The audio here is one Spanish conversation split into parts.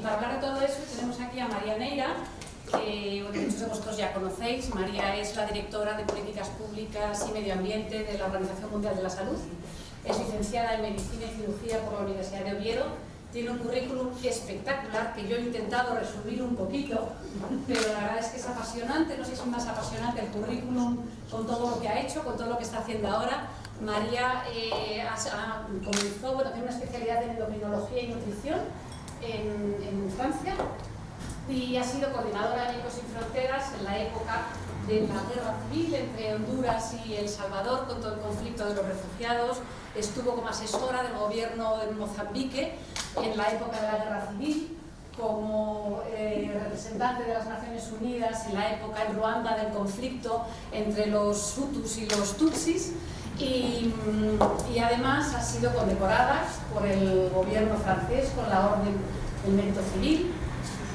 para hablar de todo eso tenemos aquí a María Neira, que muchos de vosotros ya conocéis. María es la directora de Políticas Públicas y Medio Ambiente de la Organización Mundial de la Salud. Es licenciada en Medicina y Cirugía por la Universidad de Oviedo. Tiene un currículum espectacular que yo he intentado resumir un poquito, pero la verdad es que es apasionante. No sé si es más apasionante el currículum con todo lo que ha hecho, con todo lo que está haciendo ahora. María comenzó, tiene una especialidad en endocrinología y nutrición en Francia y ha sido coordinadora de Médicos Sin Fronteras en la época de la guerra civil entre Honduras y El Salvador, con todo el conflicto de los refugiados. Estuvo como asesora del gobierno de Mozambique en la época de la guerra civil, como representante de las Naciones Unidas en la época en Ruanda del conflicto entre los Hutus y los Tutsis. Y además ha sido condecorada por el gobierno francés con la Orden del Mérito Civil.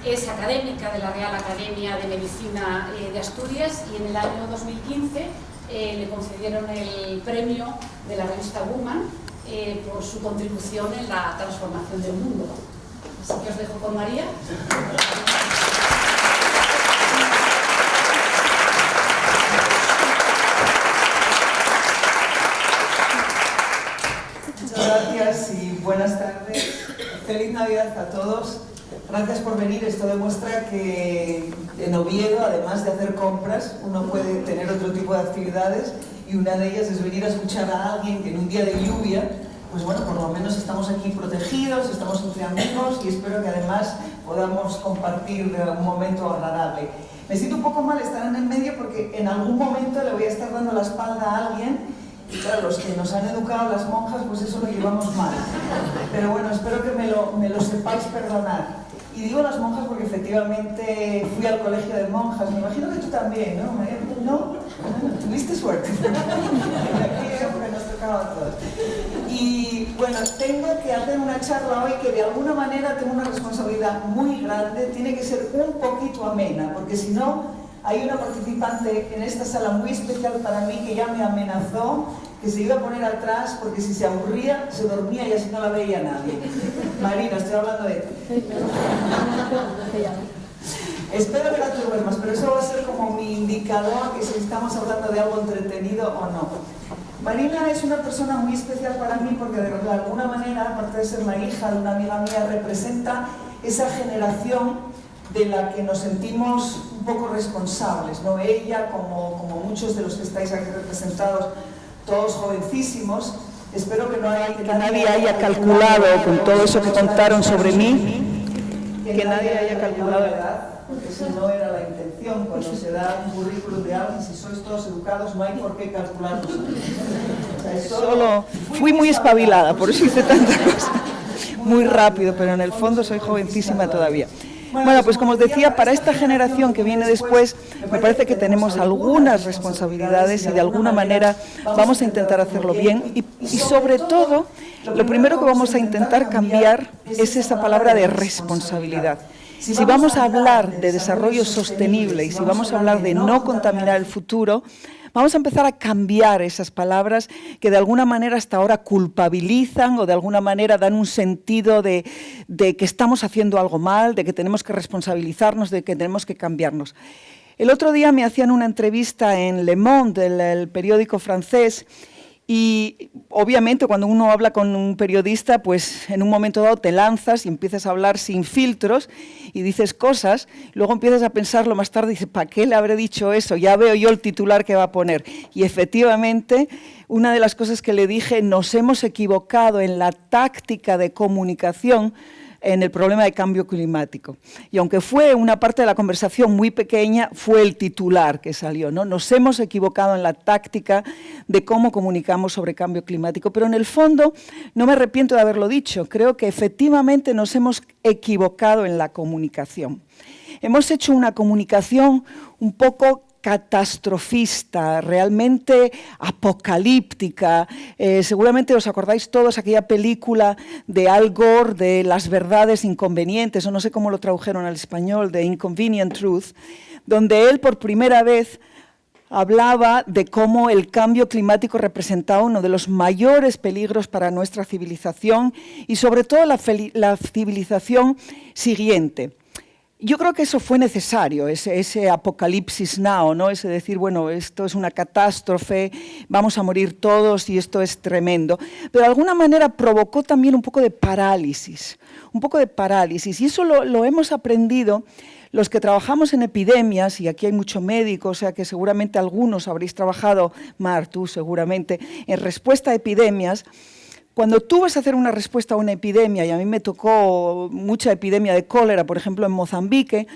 Es académica de la Real Academia de Medicina de Asturias y en el año 2015 le concedieron el premio de la revista Woman por su contribución en la transformación del mundo. Así que os dejo con María. Gracias y buenas tardes. Feliz Navidad a todos. Gracias por venir. Esto demuestra que en Oviedo, además de hacer compras, uno puede tener otro tipo de actividades y una de ellas es venir a escuchar a alguien que en un día de lluvia, pues bueno, por lo menos estamos aquí protegidos, estamos entre amigos y espero que además podamos compartir un momento agradable. Me siento un poco mal estar en el medio porque en algún momento le voy a estar dando la espalda a alguien. Y claro, los que nos han educado las monjas, pues eso lo llevamos mal. Pero bueno, espero que me lo sepáis perdonar. Y digo las monjas porque efectivamente fui al colegio de monjas. Me imagino que tú también, ¿no? ¿No? Tuviste suerte. Porque nos tocaba a todos. Y bueno, tengo que hacer una charla hoy que de alguna manera tengo una responsabilidad muy grande. Tiene que ser un poquito amena, porque si no, hay una participante en esta sala muy especial para mí que ya me amenazó que se iba a poner atrás porque si se aburría, se dormía y así no la veía nadie. Marina, estoy hablando de ti. Espero que no te duermas, pero eso va a ser como mi indicador que si estamos hablando de algo entretenido o no. Marina es una persona muy especial para mí porque de alguna manera, aparte de ser la hija de una amiga mía, representa esa generación de la que nos sentimos un poco responsables, ¿no? Ella, como muchos de los que estáis aquí representados, todos jovencísimos. Espero que nadie haya calculado con todo eso que contaron sobre mí, que nadie haya calculado la edad, porque si no era la intención, cuando se da un currículum de alguien, si sois todos educados, no hay por qué calcularlos. O sea, solo fui muy espabilada, por eso hice tantas cosas muy rápido, pero en el fondo soy jovencísima todavía. Bueno, pues como os decía, para esta generación que viene después, me parece que tenemos algunas responsabilidades y de alguna manera vamos a intentar hacerlo bien y sobre todo, lo primero que vamos a intentar cambiar es esa palabra de responsabilidad. Si vamos a hablar de desarrollo sostenible y si vamos a hablar de no contaminar el futuro, vamos a empezar a cambiar esas palabras que de alguna manera hasta ahora culpabilizan o de alguna manera dan un sentido de que estamos haciendo algo mal, de que tenemos que responsabilizarnos, de que tenemos que cambiarnos. El otro día me hacían una entrevista en Le Monde, el periódico francés, y obviamente cuando uno habla con un periodista, pues en un momento dado te lanzas y empiezas a hablar sin filtros y dices cosas, luego empiezas a pensarlo más tarde y dices, ¿para qué le habré dicho eso? Ya veo yo el titular que va a poner. Y efectivamente, una de las cosas que le dije, nos hemos equivocado en la táctica de comunicación en el problema de cambio climático. Y aunque fue una parte de la conversación muy pequeña, fue el titular que salió, ¿no? Nos hemos equivocado en la táctica de cómo comunicamos sobre cambio climático, pero en el fondo no me arrepiento de haberlo dicho. Creo que efectivamente nos hemos equivocado en la comunicación. Hemos hecho una comunicación un poco catastrofista, realmente apocalíptica. Seguramente os acordáis todos aquella película de Al Gore, de Las verdades inconvenientes, o no sé cómo lo tradujeron al español, de Inconvenient Truth, donde él por primera vez hablaba de cómo el cambio climático representaba uno de los mayores peligros para nuestra civilización y sobre todo la civilización siguiente. Yo creo que eso fue necesario, ese apocalipsis now, ¿no? Ese decir, bueno, esto es una catástrofe, vamos a morir todos y esto es tremendo. Pero de alguna manera provocó también un poco de parálisis, y eso lo hemos aprendido los que trabajamos en epidemias, y aquí hay mucho médico, o sea que seguramente algunos habréis trabajado, Mar, tú seguramente, en respuesta a epidemias. Cuando tú vas a hacer una respuesta a una epidemia, y a mí me tocó mucha epidemia de cólera, por ejemplo, en Mozambique,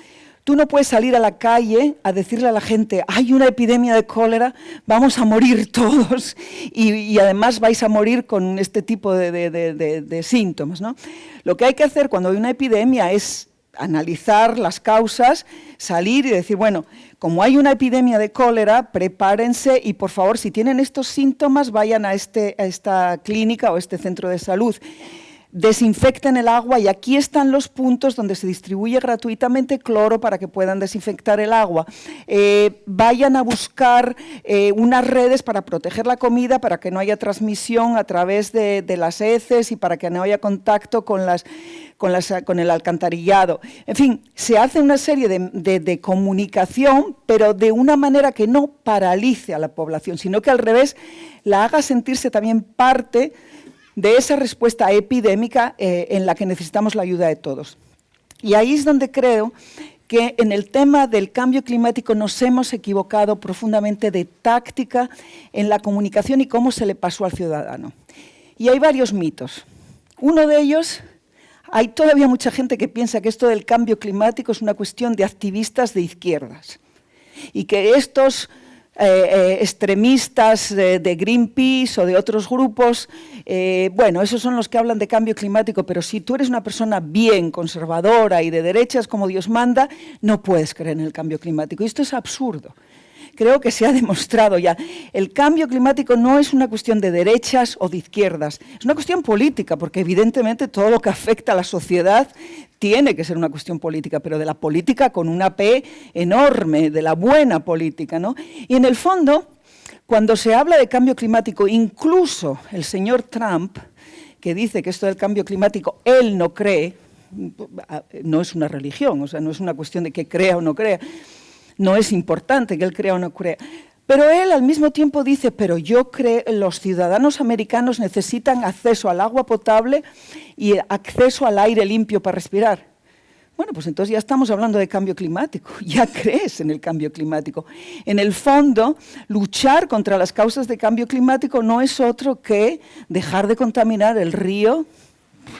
tú no puedes salir a la calle a decirle a la gente, hay una epidemia de cólera, vamos a morir todos, y además vais a morir con este tipo de síntomas, ¿no? Lo que hay que hacer cuando hay una epidemia es analizar las causas, salir y decir, bueno, como hay una epidemia de cólera, prepárense y por favor, si tienen estos síntomas, vayan a esta clínica o este centro de salud. Desinfecten el agua y aquí están los puntos donde se distribuye gratuitamente cloro para que puedan desinfectar el agua. Vayan a buscar unas redes para proteger la comida, para que no haya transmisión a través de las heces y para que no haya contacto con el alcantarillado. En fin, se hace una serie de comunicación, pero de una manera que no paralice a la población, sino que al revés la haga sentirse también parte de esa respuesta epidémica en la que necesitamos la ayuda de todos. Y ahí es donde creo que en el tema del cambio climático nos hemos equivocado profundamente de táctica en la comunicación y cómo se le pasó al ciudadano. Y hay varios mitos. Uno de ellos, hay todavía mucha gente que piensa que esto del cambio climático es una cuestión de activistas de izquierdas y que estos extremistas de Greenpeace o de otros grupos, bueno, esos son los que hablan de cambio climático, pero si tú eres una persona bien conservadora y de derechas como Dios manda, no puedes creer en el cambio climático. Y esto es absurdo. Creo que se ha demostrado ya. El cambio climático no es una cuestión de derechas o de izquierdas, es una cuestión política, porque evidentemente todo lo que afecta a la sociedad tiene que ser una cuestión política, pero de la política con una P enorme, de la buena política, ¿no? Y en el fondo, cuando se habla de cambio climático, incluso el señor Trump, que dice que esto del cambio climático él no cree, no es una religión, o sea, no es una cuestión de que crea o no crea, no es importante que él crea o no crea. Pero él al mismo tiempo dice, pero yo creo, los ciudadanos americanos necesitan acceso al agua potable y acceso al aire limpio para respirar. Bueno, pues entonces ya estamos hablando de cambio climático, ya crees en el cambio climático. En el fondo, luchar contra las causas de cambio climático no es otro que dejar de contaminar el río,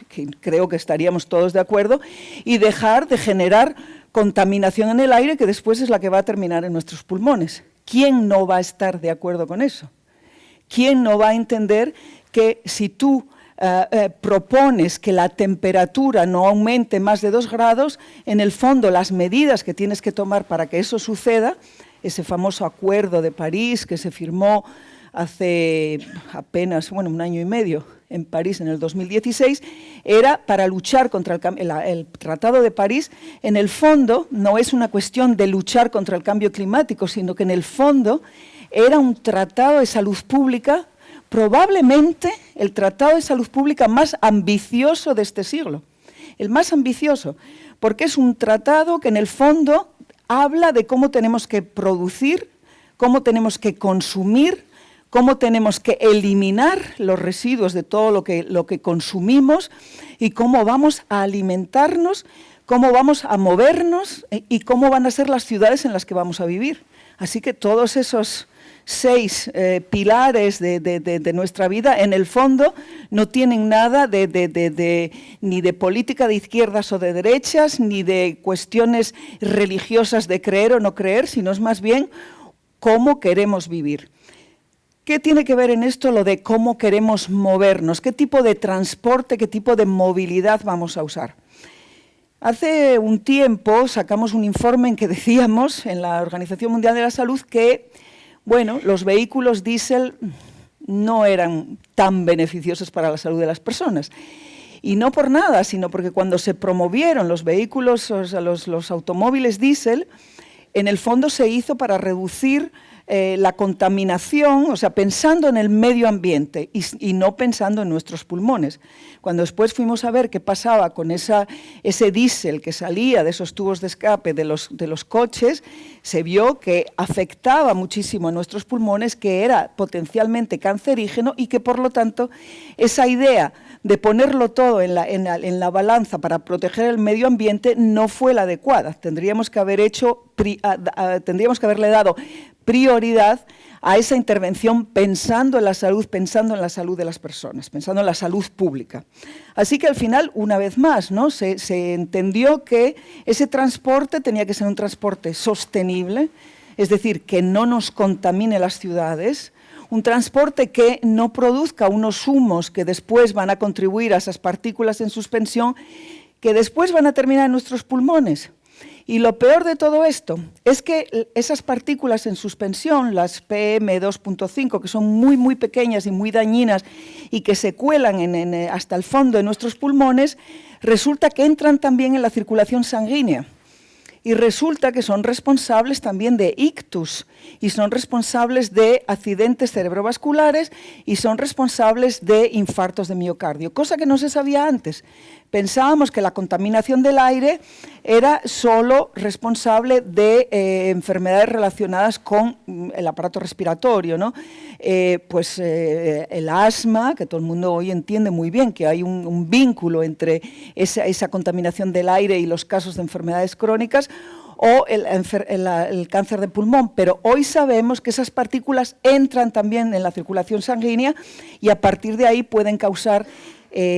que creo que estaríamos todos de acuerdo, y dejar de generar contaminación en el aire que después es la que va a terminar en nuestros pulmones. ¿Quién no va a estar de acuerdo con eso? ¿Quién no va a entender que si tú propones que la temperatura no aumente más de 2 grados, en el fondo las medidas que tienes que tomar para que eso suceda, ese famoso acuerdo de París que se firmó hace apenas, bueno, 1 año y medio en París en el 2016, era para luchar contra el Tratado de París. En el fondo no es una cuestión de luchar contra el cambio climático, sino que en el fondo era un tratado de salud pública, probablemente el tratado de salud pública más ambicioso de este siglo, el más ambicioso, porque es un tratado que en el fondo habla de cómo tenemos que producir, cómo tenemos que consumir, cómo tenemos que eliminar los residuos de todo lo que consumimos y cómo vamos a alimentarnos, cómo vamos a movernos y cómo van a ser las ciudades en las que vamos a vivir. Así que todos esos 6 pilares de nuestra vida, en el fondo, no tienen nada ni de política de izquierdas o de derechas, ni de cuestiones religiosas de creer o no creer, sino es más bien cómo queremos vivir. ¿Qué tiene que ver en esto lo de cómo queremos movernos? ¿Qué tipo de transporte, qué tipo de movilidad vamos a usar? Hace un tiempo sacamos un informe en que decíamos, en la Organización Mundial de la Salud, que bueno, los vehículos diésel no eran tan beneficiosos para la salud de las personas. Y no por nada, sino porque cuando se promovieron los vehículos, o sea, los automóviles diésel, en el fondo se hizo para reducir la contaminación, o sea, pensando en el medio ambiente y no pensando en nuestros pulmones. Cuando después fuimos a ver qué pasaba con ese diésel que salía de esos tubos de escape de los coches, se vio que afectaba muchísimo a nuestros pulmones, que era potencialmente cancerígeno y que, por lo tanto, esa idea de ponerlo todo en la balanza para proteger el medio ambiente no fue la adecuada. Tendríamos que haberle dado prioridad a esa intervención pensando en la salud de las personas, pensando en la salud pública. Así que al final, una vez más, ¿no?, se entendió que ese transporte tenía que ser un transporte sostenible, es decir, que no nos contamine las ciudades, un transporte que no produzca unos humos que después van a contribuir a esas partículas en suspensión, que después van a terminar en nuestros pulmones. Y lo peor de todo esto es que esas partículas en suspensión, las PM2.5, que son muy, muy pequeñas y muy dañinas y que se cuelan hasta el fondo de nuestros pulmones, resulta que entran también en la circulación sanguínea. Y resulta que son responsables también de ictus, y son responsables de accidentes cerebrovasculares, y son responsables de infartos de miocardio, cosa que no se sabía antes. Pensábamos que la contaminación del aire era solo responsable de enfermedades relacionadas con el aparato respiratorio, ¿no? El asma, que todo el mundo hoy entiende muy bien que hay un vínculo entre esa contaminación del aire y los casos de enfermedades crónicas, o el cáncer de pulmón, pero hoy sabemos que esas partículas entran también en la circulación sanguínea y a partir de ahí pueden causar,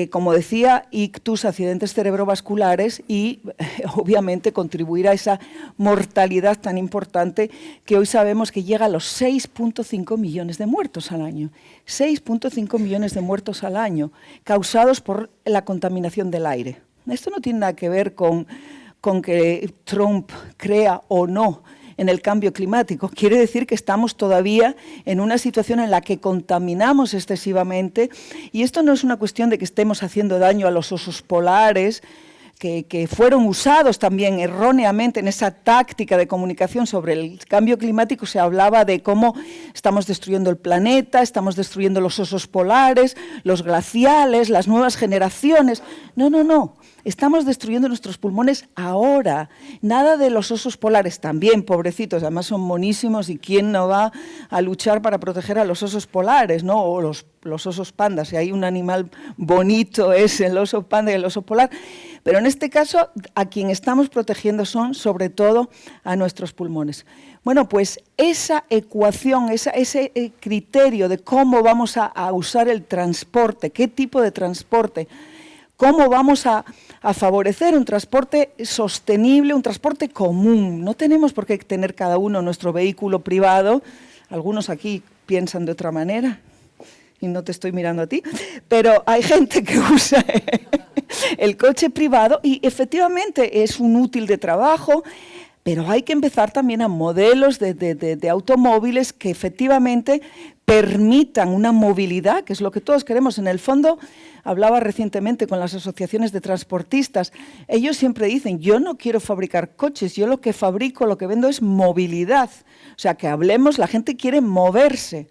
como decía, ictus, accidentes cerebrovasculares y obviamente contribuir a esa mortalidad tan importante que hoy sabemos que llega a los 6.5 millones de muertos al año. 6.5 millones de muertos al año causados por la contaminación del aire. Esto no tiene nada que ver con que Trump crea o no en el cambio climático. Quiere decir que estamos todavía en una situación en la que contaminamos excesivamente, y esto no es una cuestión de que estemos haciendo daño a los osos polares, que fueron usados también erróneamente en esa táctica de comunicación sobre el cambio climático. Se hablaba de cómo estamos destruyendo el planeta, estamos destruyendo los osos polares, los glaciales, las nuevas generaciones. No, no, no. Estamos destruyendo nuestros pulmones ahora. Nada de los osos polares, también pobrecitos, además son monísimos, y quién no va a luchar para proteger a los osos polares, ¿no? O los osos pandas. Si hay un animal bonito es el oso panda y el oso polar. Pero en este caso, a quien estamos protegiendo son sobre todo a nuestros pulmones. Bueno, pues esa ecuación, ese criterio de cómo vamos a usar el transporte, qué tipo de transporte, cómo vamos a favorecer un transporte sostenible, un transporte común. No tenemos por qué tener cada uno nuestro vehículo privado. Algunos aquí piensan de otra manera, y no te estoy mirando a ti, pero hay gente que usa el coche privado y efectivamente es un útil de trabajo, pero hay que empezar también a modelos de automóviles que efectivamente permitan una movilidad, que es lo que todos queremos. En el fondo, hablaba recientemente con las asociaciones de transportistas, ellos siempre dicen, yo no quiero fabricar coches, yo lo que fabrico, lo que vendo es movilidad. O sea, que hablemos, la gente quiere moverse.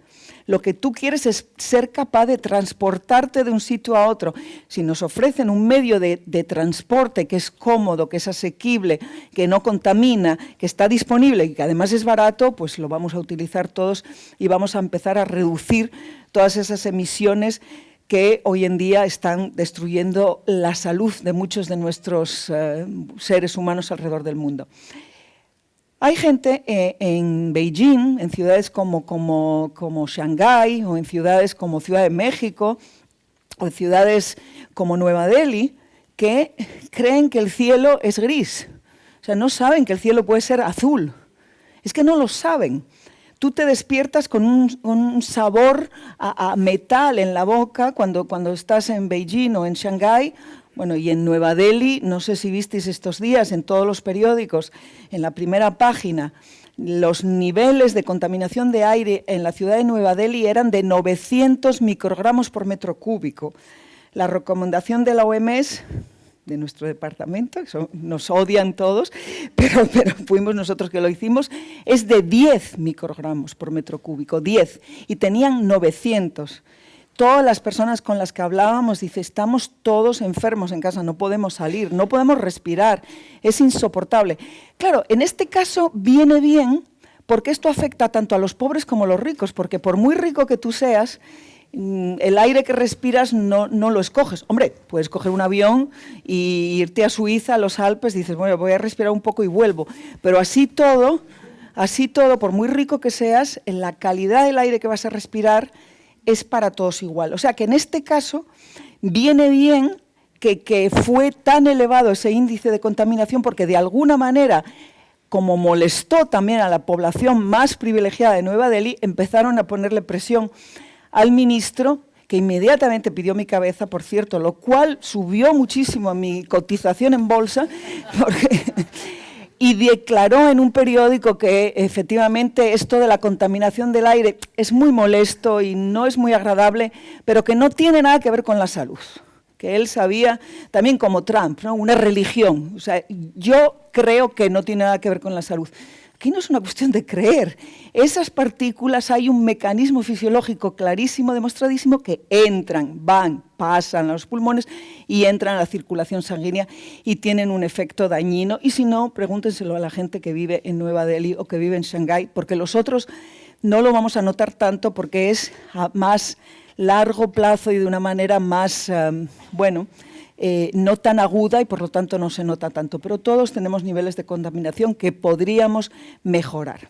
Lo que tú quieres es ser capaz de transportarte de un sitio a otro. Si nos ofrecen un medio de transporte que es cómodo, que es asequible, que no contamina, que está disponible y que además es barato, pues lo vamos a utilizar todos y vamos a empezar a reducir todas esas emisiones que hoy en día están destruyendo la salud de muchos de nuestros seres humanos alrededor del mundo. Hay gente en Beijing, en ciudades como Shanghái, o en ciudades como Ciudad de México, o en ciudades como Nueva Delhi, que creen que el cielo es gris. O sea, no saben que el cielo puede ser azul. Es que no lo saben. Tú te despiertas con un sabor a metal en la boca cuando estás en Beijing o en Shanghái. Bueno, y en Nueva Delhi, no sé si visteis estos días en todos los periódicos, en la primera página, los niveles de contaminación de aire en la ciudad de Nueva Delhi eran de 900 microgramos por metro cúbico. La recomendación de la OMS de nuestro departamento, nos odian todos, pero fuimos nosotros que lo hicimos, es de 10 microgramos por metro cúbico, 10, y tenían 900. Todas las personas con las que hablábamos dicen, estamos todos enfermos en casa, no podemos salir, no podemos respirar, es insoportable. Claro, en este caso viene bien porque esto afecta tanto a los pobres como a los ricos, porque por muy rico que tú seas, el aire que respiras no lo escoges. Hombre, puedes coger un avión y irte a Suiza, a los Alpes, y dices, bueno, voy a respirar un poco y vuelvo. Pero así todo, por muy rico que seas, en la calidad del aire que vas a respirar es para todos igual. O sea que en este caso viene bien que fue tan elevado ese índice de contaminación porque de alguna manera, como molestó también a la población más privilegiada de Nueva Delhi, empezaron a ponerle presión al ministro, que inmediatamente pidió mi cabeza, por cierto, lo cual subió muchísimo a mi cotización en bolsa, y declaró en un periódico que efectivamente esto de la contaminación del aire es muy molesto y no es muy agradable, pero que no tiene nada que ver con la salud. Que él sabía, también como Trump, ¿no? Una religión. O sea, yo creo que no tiene nada que ver con la salud. Aquí no es una cuestión de creer. Esas partículas, hay un mecanismo fisiológico clarísimo, demostradísimo, que entran, van, pasan a los pulmones y entran a la circulación sanguínea y tienen un efecto dañino. Y si no, pregúntenselo a la gente que vive en Nueva Delhi o que vive en Shanghái, porque los otros no lo vamos a notar tanto porque es a más largo plazo y de una manera más, no tan aguda y por lo tanto no se nota tanto, pero todos tenemos niveles de contaminación que podríamos mejorar.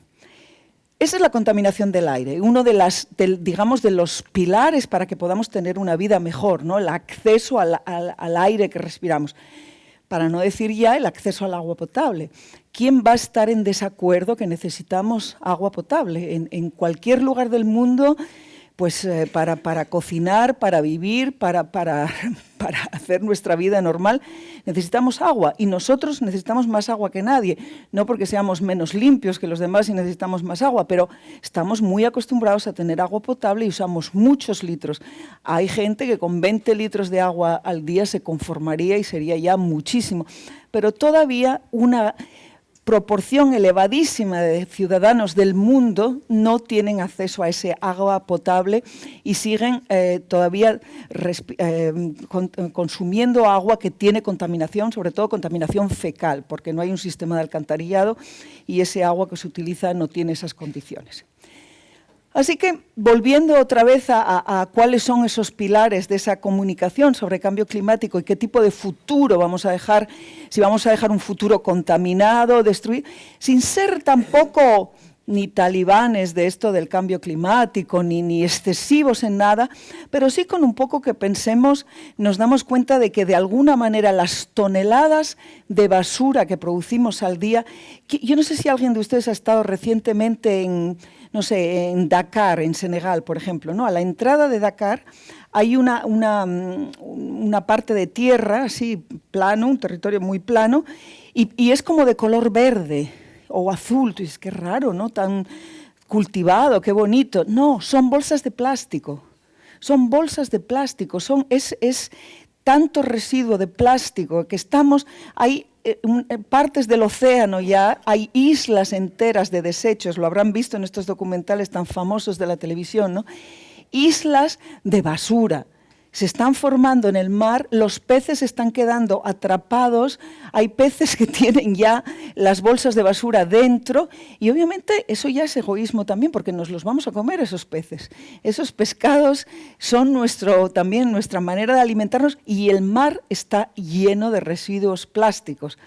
Esa es la contaminación del aire, uno de los pilares para que podamos tener una vida mejor, ¿no? El acceso al aire que respiramos, para no decir ya el acceso al agua potable. ¿Quién va a estar en desacuerdo que necesitamos agua potable? En cualquier lugar del mundo, pues para cocinar, para vivir, para hacer nuestra vida normal, necesitamos agua. Y nosotros necesitamos más agua que nadie. No porque seamos menos limpios que los demás y necesitamos más agua, pero estamos muy acostumbrados a tener agua potable y usamos muchos litros. Hay gente que con 20 litros de agua al día se conformaría y sería ya muchísimo. Pero todavía una proporción elevadísima de ciudadanos del mundo no tienen acceso a ese agua potable y siguen todavía consumiendo agua que tiene contaminación, sobre todo contaminación fecal, porque no hay un sistema de alcantarillado y ese agua que se utiliza no tiene esas condiciones. Así que, volviendo otra vez a cuáles son esos pilares de esa comunicación sobre cambio climático y qué tipo de futuro vamos a dejar, si vamos a dejar un futuro contaminado, destruido, sin ser tampoco ni talibanes de esto del cambio climático, ni excesivos en nada, pero sí con un poco que pensemos, nos damos cuenta de que de alguna manera las toneladas de basura que producimos al día, yo no sé si alguien de ustedes ha estado recientemente en Dakar, en Senegal, por ejemplo, ¿no? A la entrada de Dakar hay una parte de tierra, así, plano, un territorio muy plano, y es como de color verde o azul. Es que raro, ¿no? Tan cultivado, qué bonito. No, son bolsas de plástico. Son bolsas de plástico. Es tanto residuo de plástico que hay partes del océano ya, hay islas enteras de desechos, lo habrán visto en estos documentales tan famosos de la televisión, ¿no? Islas de basura. Se están formando en el mar, los peces están quedando atrapados, hay peces que tienen ya las bolsas de basura dentro y obviamente eso ya es egoísmo también porque nos los vamos a comer esos peces. Esos pescados son también nuestra manera de alimentarnos y el mar está lleno de residuos plásticos.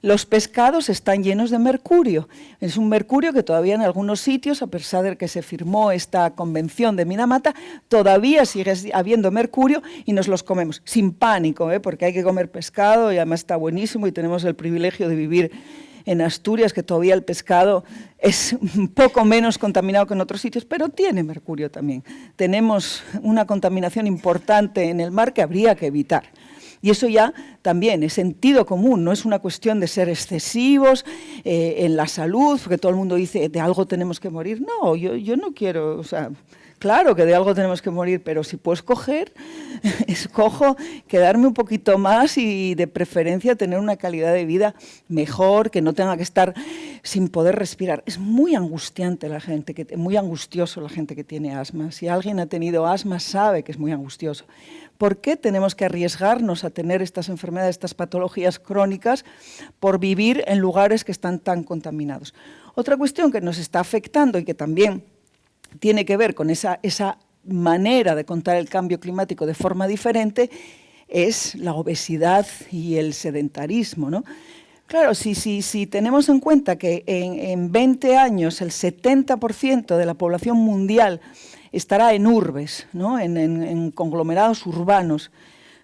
Los pescados están llenos de mercurio. Es un mercurio que todavía en algunos sitios, a pesar de que se firmó esta convención de Minamata, todavía sigue habiendo mercurio y nos los comemos sin pánico, porque hay que comer pescado y además está buenísimo y tenemos el privilegio de vivir en Asturias, que todavía el pescado es un poco menos contaminado que en otros sitios, pero tiene mercurio también. Tenemos una contaminación importante en el mar que habría que evitar. Y eso ya también es sentido común, no es una cuestión de ser excesivos en la salud, porque todo el mundo dice, de algo tenemos que morir. No, yo no quiero, claro que de algo tenemos que morir, pero si puedo escoger, escojo quedarme un poquito más y de preferencia tener una calidad de vida mejor, que no tenga que estar sin poder respirar. Es muy angustiante muy angustioso la gente que tiene asma. Si alguien ha tenido asma sabe que es muy angustioso. ¿Por qué tenemos que arriesgarnos a tener estas enfermedades, estas patologías crónicas por vivir en lugares que están tan contaminados? Otra cuestión que nos está afectando y que también tiene que ver con esa manera de contar el cambio climático de forma diferente es la obesidad y el sedentarismo, ¿no? Claro, si tenemos en cuenta que en 20 años el 70% de la población mundial estará en urbes, ¿no? en conglomerados urbanos,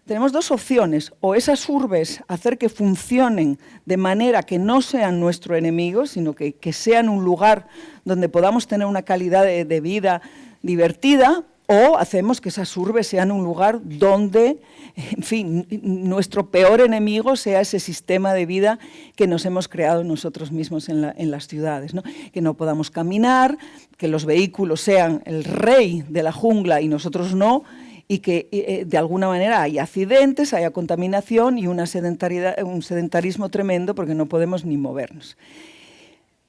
tenemos dos opciones: o esas urbes hacer que funcionen de manera que no sean nuestro enemigo, sino que sean un lugar donde podamos tener una calidad de vida divertida, o hacemos que esas urbes sean un lugar donde, en fin, nuestro peor enemigo sea ese sistema de vida que nos hemos creado nosotros mismos en las ciudades, ¿no? Que no podamos caminar, que los vehículos sean el rey de la jungla y nosotros no, y que de alguna manera haya accidentes, haya contaminación y un sedentarismo tremendo porque no podemos ni movernos.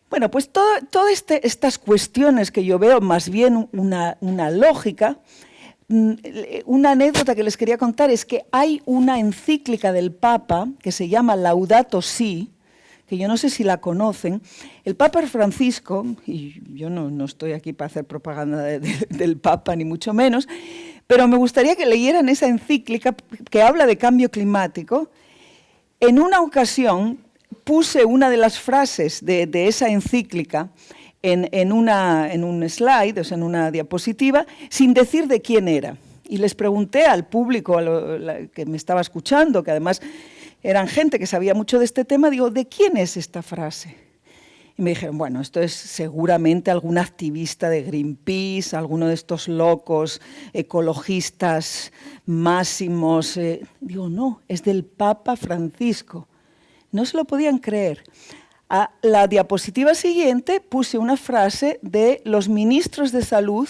Bueno, pues todas estas cuestiones que yo veo más bien una lógica. Una anécdota que les quería contar es que hay una encíclica del Papa que se llama Laudato Si, que yo no sé si la conocen. El Papa Francisco, y yo no estoy aquí para hacer propaganda del Papa ni mucho menos, pero me gustaría que leyeran esa encíclica que habla de cambio climático. En una ocasión puse una de las frases de esa encíclica en un slide, o sea, en una diapositiva, sin decir de quién era. Y les pregunté al público que me estaba escuchando, que además eran gente que sabía mucho de este tema, digo, ¿de quién es esta frase? Y me dijeron, bueno, esto es seguramente algún activista de Greenpeace, alguno de estos locos ecologistas máximos. Digo, no, es del Papa Francisco. No se lo podían creer. A la diapositiva siguiente puse una frase de los ministros de salud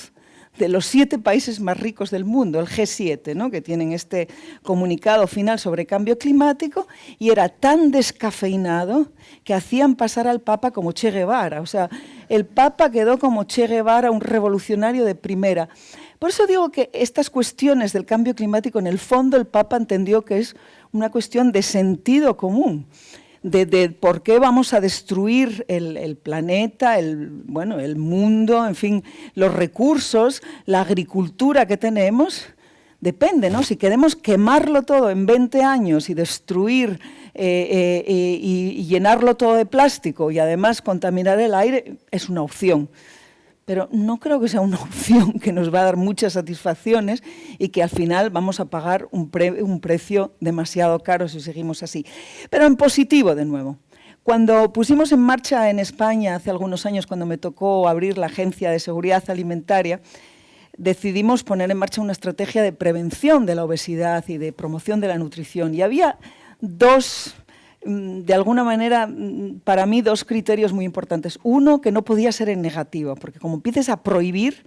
de los 7 países más ricos del mundo, el G7, ¿no? Que tienen este comunicado final sobre cambio climático, y era tan descafeinado que hacían pasar al Papa como Che Guevara. O sea, el Papa quedó como Che Guevara, un revolucionario de primera. Por eso digo que estas cuestiones del cambio climático, en el fondo el Papa entendió que es una cuestión de sentido común, de por qué vamos a destruir el planeta, el mundo, en fin, los recursos, la agricultura que tenemos. Depende, ¿no? Si queremos quemarlo todo en 20 años y destruir y llenarlo todo de plástico y además contaminar el aire, es una opción. Pero no creo que sea una opción que nos va a dar muchas satisfacciones y que al final vamos a pagar un precio demasiado caro si seguimos así. Pero en positivo, de nuevo. Cuando pusimos en marcha en España, hace algunos años, cuando me tocó abrir la Agencia de Seguridad Alimentaria, decidimos poner en marcha una estrategia de prevención de la obesidad y de promoción de la nutrición. Y había de alguna manera, para mí, 2 criterios muy importantes. Uno, que no podía ser en negativo, porque como empieces a prohibir,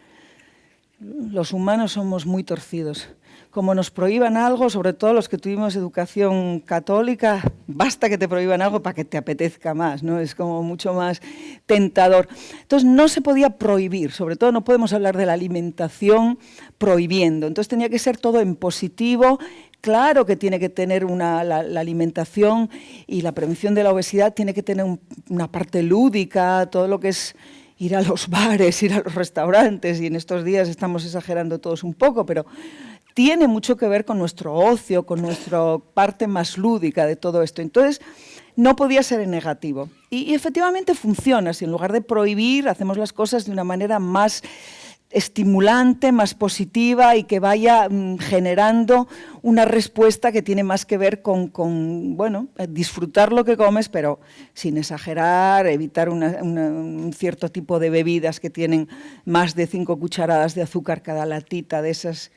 los humanos somos muy torcidos. Como nos prohíban algo, sobre todo los que tuvimos educación católica, basta que te prohíban algo para que te apetezca más, ¿no? Es como mucho más tentador. Entonces no se podía prohibir, sobre todo no podemos hablar de la alimentación prohibiendo. Entonces tenía que ser todo en positivo. Claro que tiene que tener la alimentación y la prevención de la obesidad tiene que tener una parte lúdica, todo lo que es ir a los bares, ir a los restaurantes, y en estos días estamos exagerando todos un poco, pero tiene mucho que ver con nuestro ocio, con nuestra parte más lúdica de todo esto. Entonces, no podía ser en negativo. Y efectivamente funciona. Si en lugar de prohibir, hacemos las cosas de una manera más estimulante, más positiva y que vaya generando una respuesta que tiene más que ver con disfrutar lo que comes, pero sin exagerar, evitar un cierto tipo de bebidas que tienen más de 5 cucharadas de azúcar cada latita, de esas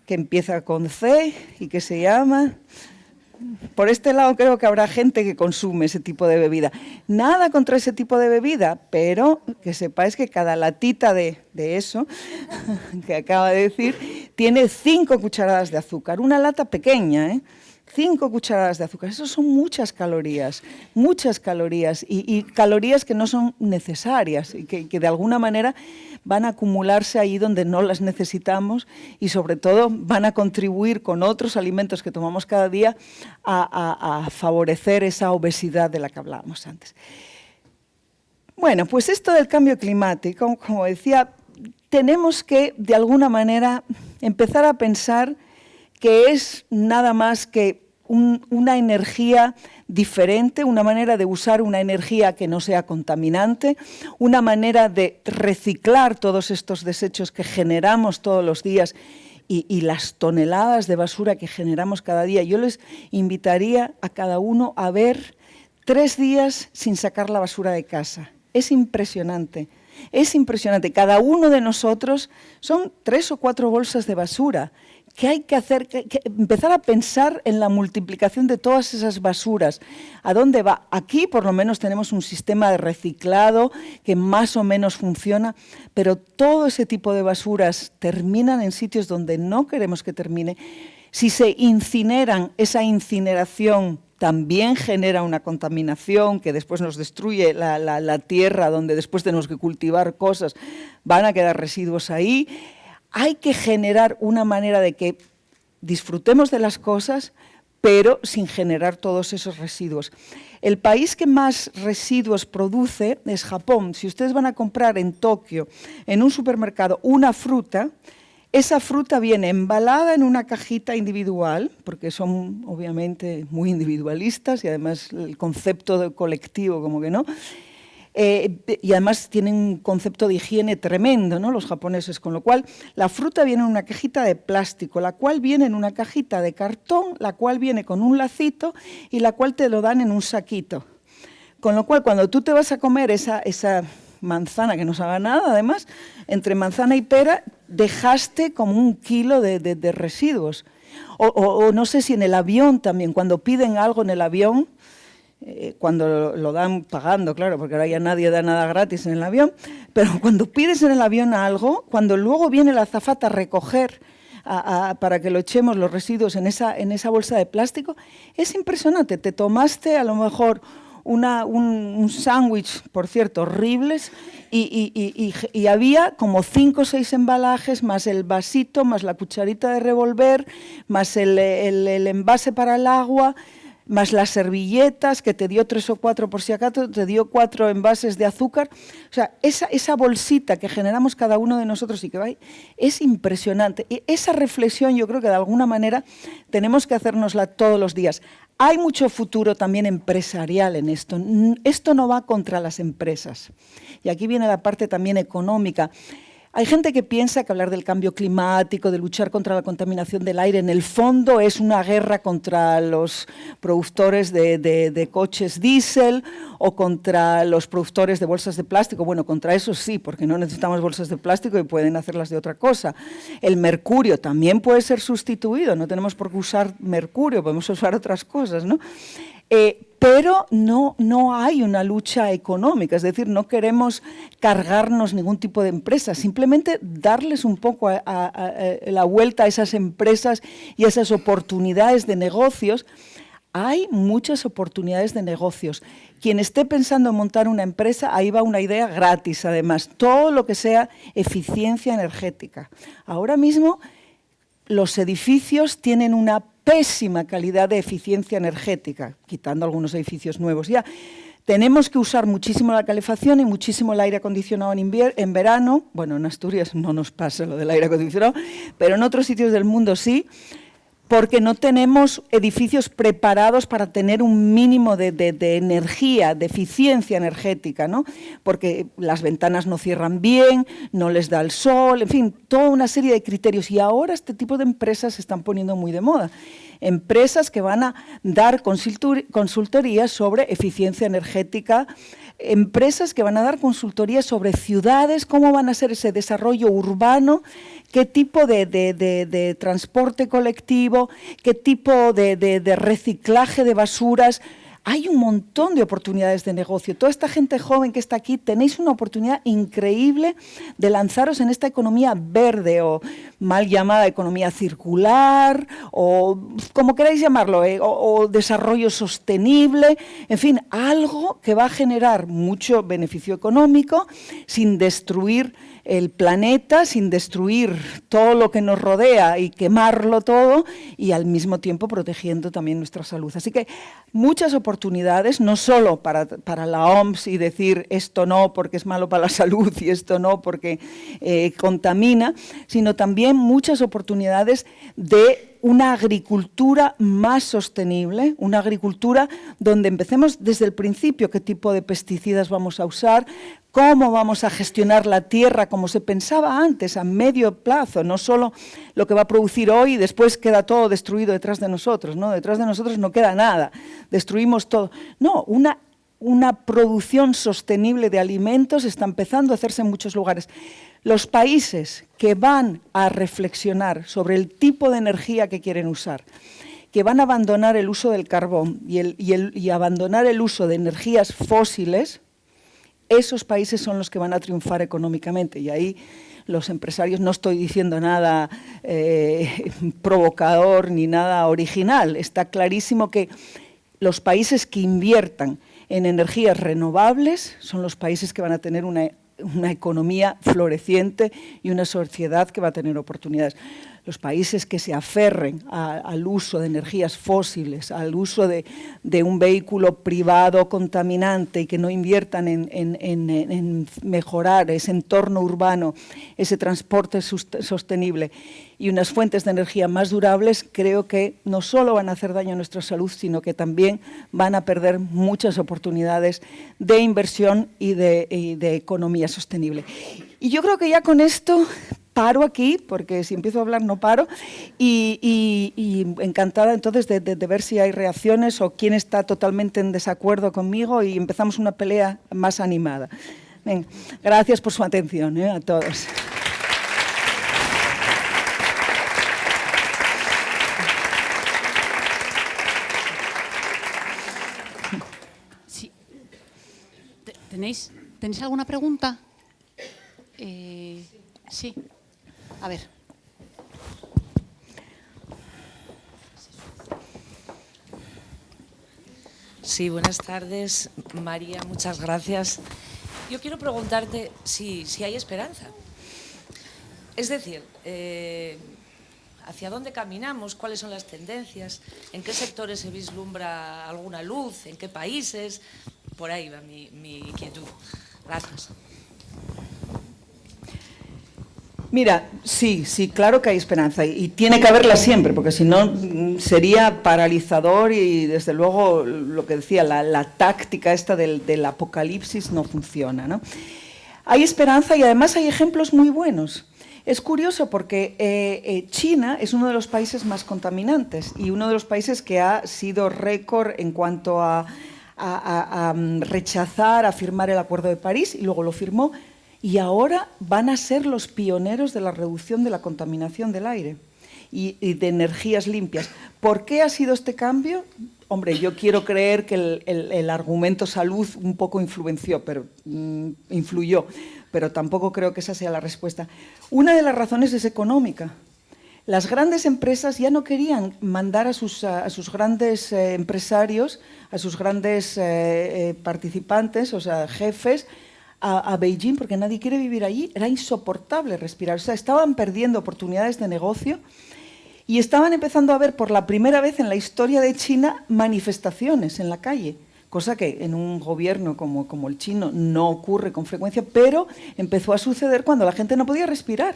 que empieza con C y que se llama por este lado creo que habrá gente que consume ese tipo de bebida. Nada contra ese tipo de bebida, pero que sepáis que cada latita de eso, que acaba de decir, tiene 5 cucharadas de azúcar. Una lata pequeña, 5 cucharadas de azúcar. Eso son muchas calorías y calorías que no son necesarias y que de alguna manera van a acumularse ahí donde no las necesitamos y sobre todo van a contribuir con otros alimentos que tomamos cada día a favorecer esa obesidad de la que hablábamos antes. Bueno, pues esto del cambio climático, como decía, tenemos que de alguna manera empezar a pensar que es nada más que una energía diferente, una manera de usar una energía que no sea contaminante, una manera de reciclar todos estos desechos que generamos todos los días y las toneladas de basura que generamos cada día. Yo les invitaría a cada uno a ver 3 días sin sacar la basura de casa. Es impresionante. Es impresionante. Cada uno de nosotros son 3 o 4 bolsas de basura. ¿Qué hay que hacer? Empezar a pensar en la multiplicación de todas esas basuras. ¿A dónde va? Aquí por lo menos tenemos un sistema de reciclado que más o menos funciona, pero todo ese tipo de basuras terminan en sitios donde no queremos que termine. Si se incineran, esa incineración también genera una contaminación que después nos destruye la tierra donde después tenemos que cultivar cosas, van a quedar residuos ahí. Hay que generar una manera de que disfrutemos de las cosas, pero sin generar todos esos residuos. El país que más residuos produce es Japón. Si ustedes van a comprar en Tokio, en un supermercado, una fruta, esa fruta viene embalada en una cajita individual, porque son obviamente muy individualistas y además el concepto de colectivo como que no. Y además tienen un concepto de higiene tremendo, ¿no?, los japoneses, con lo cual la fruta viene en una cajita de plástico, la cual viene en una cajita de cartón, la cual viene con un lacito y la cual te lo dan en un saquito. Con lo cual, cuando tú te vas a comer esa manzana, que no sabe nada, además, entre manzana y pera, dejaste como 1 kilo de residuos. O no sé si en el avión también, cuando piden algo en el avión, cuando lo dan pagando, claro, porque ahora ya nadie da nada gratis en el avión, pero cuando pides en el avión algo, cuando luego viene la azafata a recoger para que lo echemos los residuos en esa bolsa de plástico, es impresionante. Te tomaste a lo mejor un sándwich, por cierto, horribles, y había como 5 o 6 embalajes, más el vasito, más la cucharita de revolver, más el envase para el agua, más las servilletas, que te dio 3 o 4 por si acaso, te dio 4 envases de azúcar. O sea, esa bolsita que generamos cada uno de nosotros y que va ahí, es impresionante. Y esa reflexión yo creo que de alguna manera tenemos que hacérnosla todos los días. Hay mucho futuro también empresarial en esto. Esto no va contra las empresas. Y aquí viene la parte también económica. Hay gente que piensa que hablar del cambio climático, de luchar contra la contaminación del aire, en el fondo es una guerra contra los productores de coches diésel o contra los productores de bolsas de plástico. Bueno, contra eso sí, porque no necesitamos bolsas de plástico y pueden hacerlas de otra cosa. El mercurio también puede ser sustituido, no tenemos por qué usar mercurio, podemos usar otras cosas, ¿no? Pero no hay una lucha económica, es decir, no queremos cargarnos ningún tipo de empresa, simplemente darles un poco la vuelta a esas empresas y a esas oportunidades de negocios. Hay muchas oportunidades de negocios. Quien esté pensando en montar una empresa, ahí va una idea gratis, además, todo lo que sea eficiencia energética. Ahora mismo los edificios tienen una pésima calidad de eficiencia energética, quitando algunos edificios nuevos ya. Tenemos que usar muchísimo la calefacción y muchísimo el aire acondicionado en verano. Bueno, en Asturias no nos pasa lo del aire acondicionado, pero en otros sitios del mundo sí, porque no tenemos edificios preparados para tener un mínimo de energía, de eficiencia energética, ¿no? Porque las ventanas no cierran bien, no les da el sol, en fin, toda una serie de criterios. Y ahora este tipo de empresas se están poniendo muy de moda. empresas que van a dar consultorías sobre eficiencia energética, empresas que van a dar consultorías sobre ciudades, cómo van a ser ese desarrollo urbano, qué tipo de transporte colectivo, qué tipo de reciclaje de basuras. Hay un montón de oportunidades de negocio. Toda esta gente joven que está aquí, tenéis una oportunidad increíble de lanzaros en esta economía verde o mal llamada economía circular o como queráis llamarlo, o desarrollo sostenible, en fin, algo que va a generar mucho beneficio económico sin destruir el planeta, sin destruir todo lo que nos rodea y quemarlo todo y al mismo tiempo protegiendo también nuestra salud. Así que muchas oportunidades, no solo para la OMS y decir esto no porque es malo para la salud y esto no porque contamina, sino también muchas oportunidades de una agricultura más sostenible, una agricultura donde empecemos desde el principio qué tipo de pesticidas vamos a usar, cómo vamos a gestionar la tierra como se pensaba antes, a medio plazo, no solo lo que va a producir hoy y después queda todo destruido detrás de nosotros, ¿no? Detrás de nosotros no queda nada, destruimos todo. No, una producción sostenible de alimentos está empezando a hacerse en muchos lugares. Los países que van a reflexionar sobre el tipo de energía que quieren usar, que van a abandonar el uso del carbón y abandonar el uso de energías fósiles, esos países son los que van a triunfar económicamente. Y ahí los empresarios, no estoy diciendo nada provocador ni nada original, está clarísimo que los países que inviertan en energías renovables son los países que van a tener una economía floreciente y una sociedad que va a tener oportunidades. Los países que se aferren al uso de energías fósiles, al uso de un vehículo privado contaminante y que no inviertan en mejorar ese entorno urbano, ese transporte sostenible y unas fuentes de energía más durables, creo que no solo van a hacer daño a nuestra salud, sino que también van a perder muchas oportunidades de inversión y de economía sostenible. Y yo creo que ya con esto paro aquí, porque si empiezo a hablar no paro, y encantada entonces de ver si hay reacciones o quién está totalmente en desacuerdo conmigo y empezamos una pelea más animada. Venga, gracias por su atención, a todos. Sí. ¿Tenéis alguna pregunta? Sí. A ver. Sí, buenas tardes, María, muchas gracias. Yo quiero preguntarte si hay esperanza. Es decir, ¿hacia dónde caminamos? ¿Cuáles son las tendencias? ¿En qué sectores se vislumbra alguna luz? ¿En qué países? Por ahí va mi inquietud. Gracias. Mira, sí, claro que hay esperanza y tiene que haberla siempre, porque si no sería paralizador y desde luego lo que decía, la táctica esta del apocalipsis no funciona, ¿no? Hay esperanza y además hay ejemplos muy buenos. Es curioso porque China es uno de los países más contaminantes y uno de los países que ha sido récord en cuanto a rechazar, a firmar el Acuerdo de París y luego lo firmó. Y ahora van a ser los pioneros de la reducción de la contaminación del aire y de energías limpias. ¿Por qué ha sido este cambio? Hombre, yo quiero creer que el argumento salud un poco influyó, pero tampoco creo que esa sea la respuesta. Una de las razones es económica. Las grandes empresas ya no querían mandar a sus grandes empresarios, a sus grandes participantes, o sea, jefes, a Beijing, porque nadie quiere vivir allí. Era insoportable respirar. O sea, estaban perdiendo oportunidades de negocio y estaban empezando a ver por la primera vez en la historia de China manifestaciones en la calle, cosa que en un gobierno como el chino no ocurre con frecuencia, pero empezó a suceder cuando la gente no podía respirar.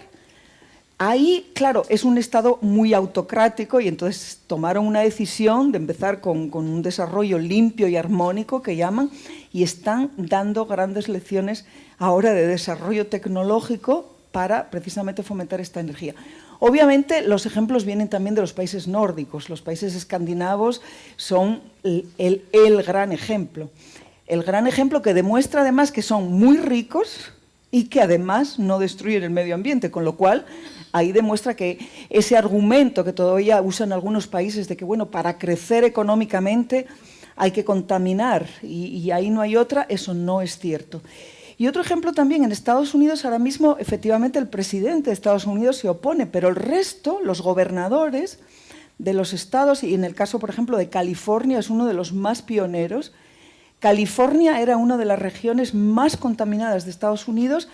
Ahí, claro, es un Estado muy autocrático y entonces tomaron una decisión de empezar con un desarrollo limpio y armónico que llaman y están dando grandes lecciones ahora de desarrollo tecnológico para precisamente fomentar esta energía. Obviamente los ejemplos vienen también de los países nórdicos, los países escandinavos son el gran ejemplo. El gran ejemplo que demuestra además que son muy ricos y que además no destruyen el medio ambiente, con lo cual ahí demuestra que ese argumento que todavía usan algunos países de que, bueno, para crecer económicamente hay que contaminar y ahí no hay otra, eso no es cierto. Y otro ejemplo también, en Estados Unidos ahora mismo efectivamente el presidente de Estados Unidos se opone, pero el resto, los gobernadores de los estados, y en el caso por ejemplo de California es uno de los más pioneros. California era una de las regiones más contaminadas de Estados Unidos.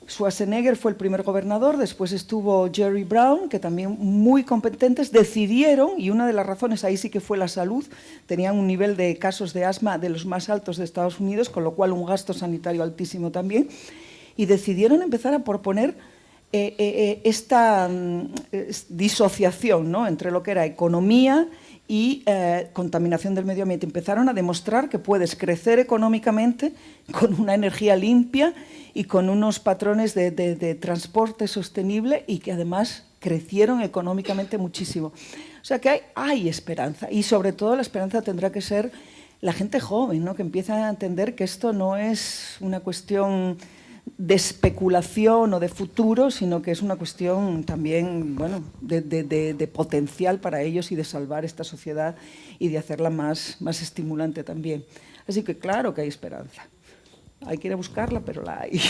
Schwarzenegger fue el primer gobernador, después estuvo Jerry Brown, que también muy competentes, decidieron, y una de las razones ahí sí que fue la salud, tenían un nivel de casos de asma de los más altos de Estados Unidos, con lo cual un gasto sanitario altísimo también, y decidieron empezar a proponer esta disociación, ¿no?, entre lo que era economía y contaminación del medio ambiente. Empezaron a demostrar que puedes crecer económicamente con una energía limpia y con unos patrones de transporte sostenible y que además crecieron económicamente muchísimo. O sea que hay esperanza y sobre todo la esperanza tendrá que ser la gente joven, ¿no?, que empieza a entender que esto no es una cuestión de especulación o de futuro, sino que es una cuestión también, bueno, de potencial para ellos y de salvar esta sociedad y de hacerla más estimulante también. Así que claro que hay esperanza. Hay que ir a buscarla, pero la hay.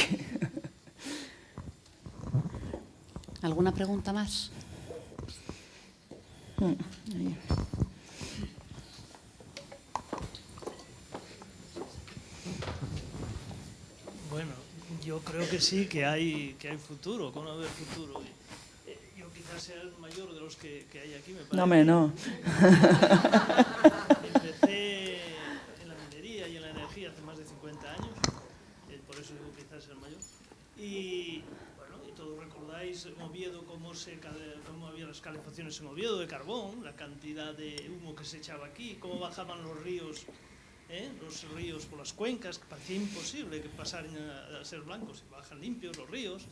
¿Alguna pregunta más? Ahí. Bueno, yo creo que sí, que hay futuro, ¿cómo no haber futuro? Yo quizás sea el mayor de los que hay aquí, me parece. No, hombre, no. Empecé en la minería y en la energía hace más de 50 años, por eso digo quizás el mayor. Y bueno, y todos recordáis en Oviedo cómo había las calefacciones en Oviedo de carbón, la cantidad de humo que se echaba aquí, cómo bajaban los ríos por las cuencas, que parecía imposible que pasaran a ser blancos, y bajan limpios los ríos.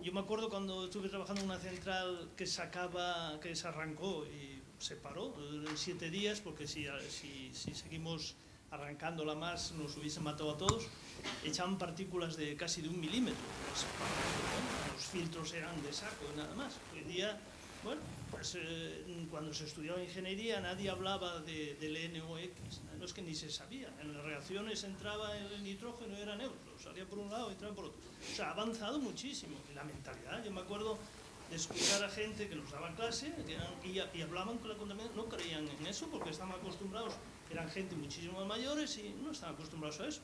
Yo me acuerdo cuando estuve trabajando en una central que se arrancó y se paró en 7 días, porque si seguimos arrancándola más nos hubiesen matado a todos. Echaban partículas de casi de 1 milímetro. Los filtros eran de saco y nada más. Hoy día, bueno, pues cuando se estudiaba ingeniería nadie hablaba del NOx, no es que ni se sabía. En las reacciones entraba el nitrógeno y era neutro, salía por un lado y entraba por otro. O sea, ha avanzado muchísimo. Y la mentalidad, yo me acuerdo de escuchar a gente que nos daba clase y hablaban con la contaminación, no creían en eso porque estaban acostumbrados, eran gente muchísimo más mayores y no estaban acostumbrados a eso.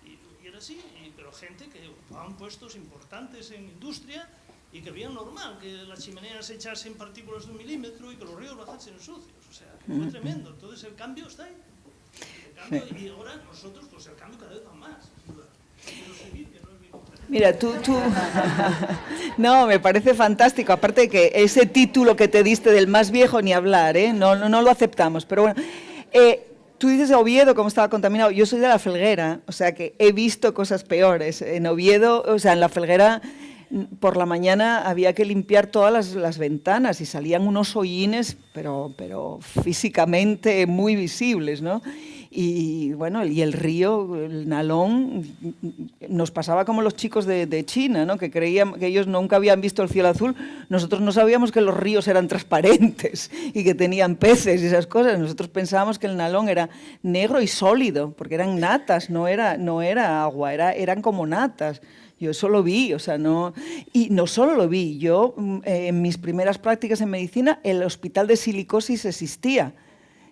Y era así, pero gente que ocupaban puestos importantes en industria y que veían normal que las chimeneas se echasen partículas de 1 milímetro y que los ríos bajasen sucios. O sea, fue tremendo. Entonces el cambio está ahí. Y ahora nosotros, pues el cambio cada vez va más. Quiero seguir, que no es mi compañero. Mira, tú... No, me parece fantástico. Aparte de que ese título que te diste del más viejo, ni hablar, ¿eh? No lo aceptamos. Pero bueno, tú dices Oviedo, cómo estaba contaminado. Yo soy de La Felguera, o sea que he visto cosas peores. En Oviedo, o sea, en La Felguera, por la mañana había que limpiar todas las ventanas y salían unos hollines, pero físicamente muy visibles, ¿no? Y bueno, y el río, el Nalón, nos pasaba como los chicos de China, ¿no?, que creían que ellos nunca habían visto el cielo azul. Nosotros no sabíamos que los ríos eran transparentes y que tenían peces y esas cosas. Nosotros pensábamos que el Nalón era negro y sólido, porque eran natas, no era agua, eran como natas. Yo eso lo vi, o sea, y no solo lo vi, yo en mis primeras prácticas en medicina, el hospital de silicosis existía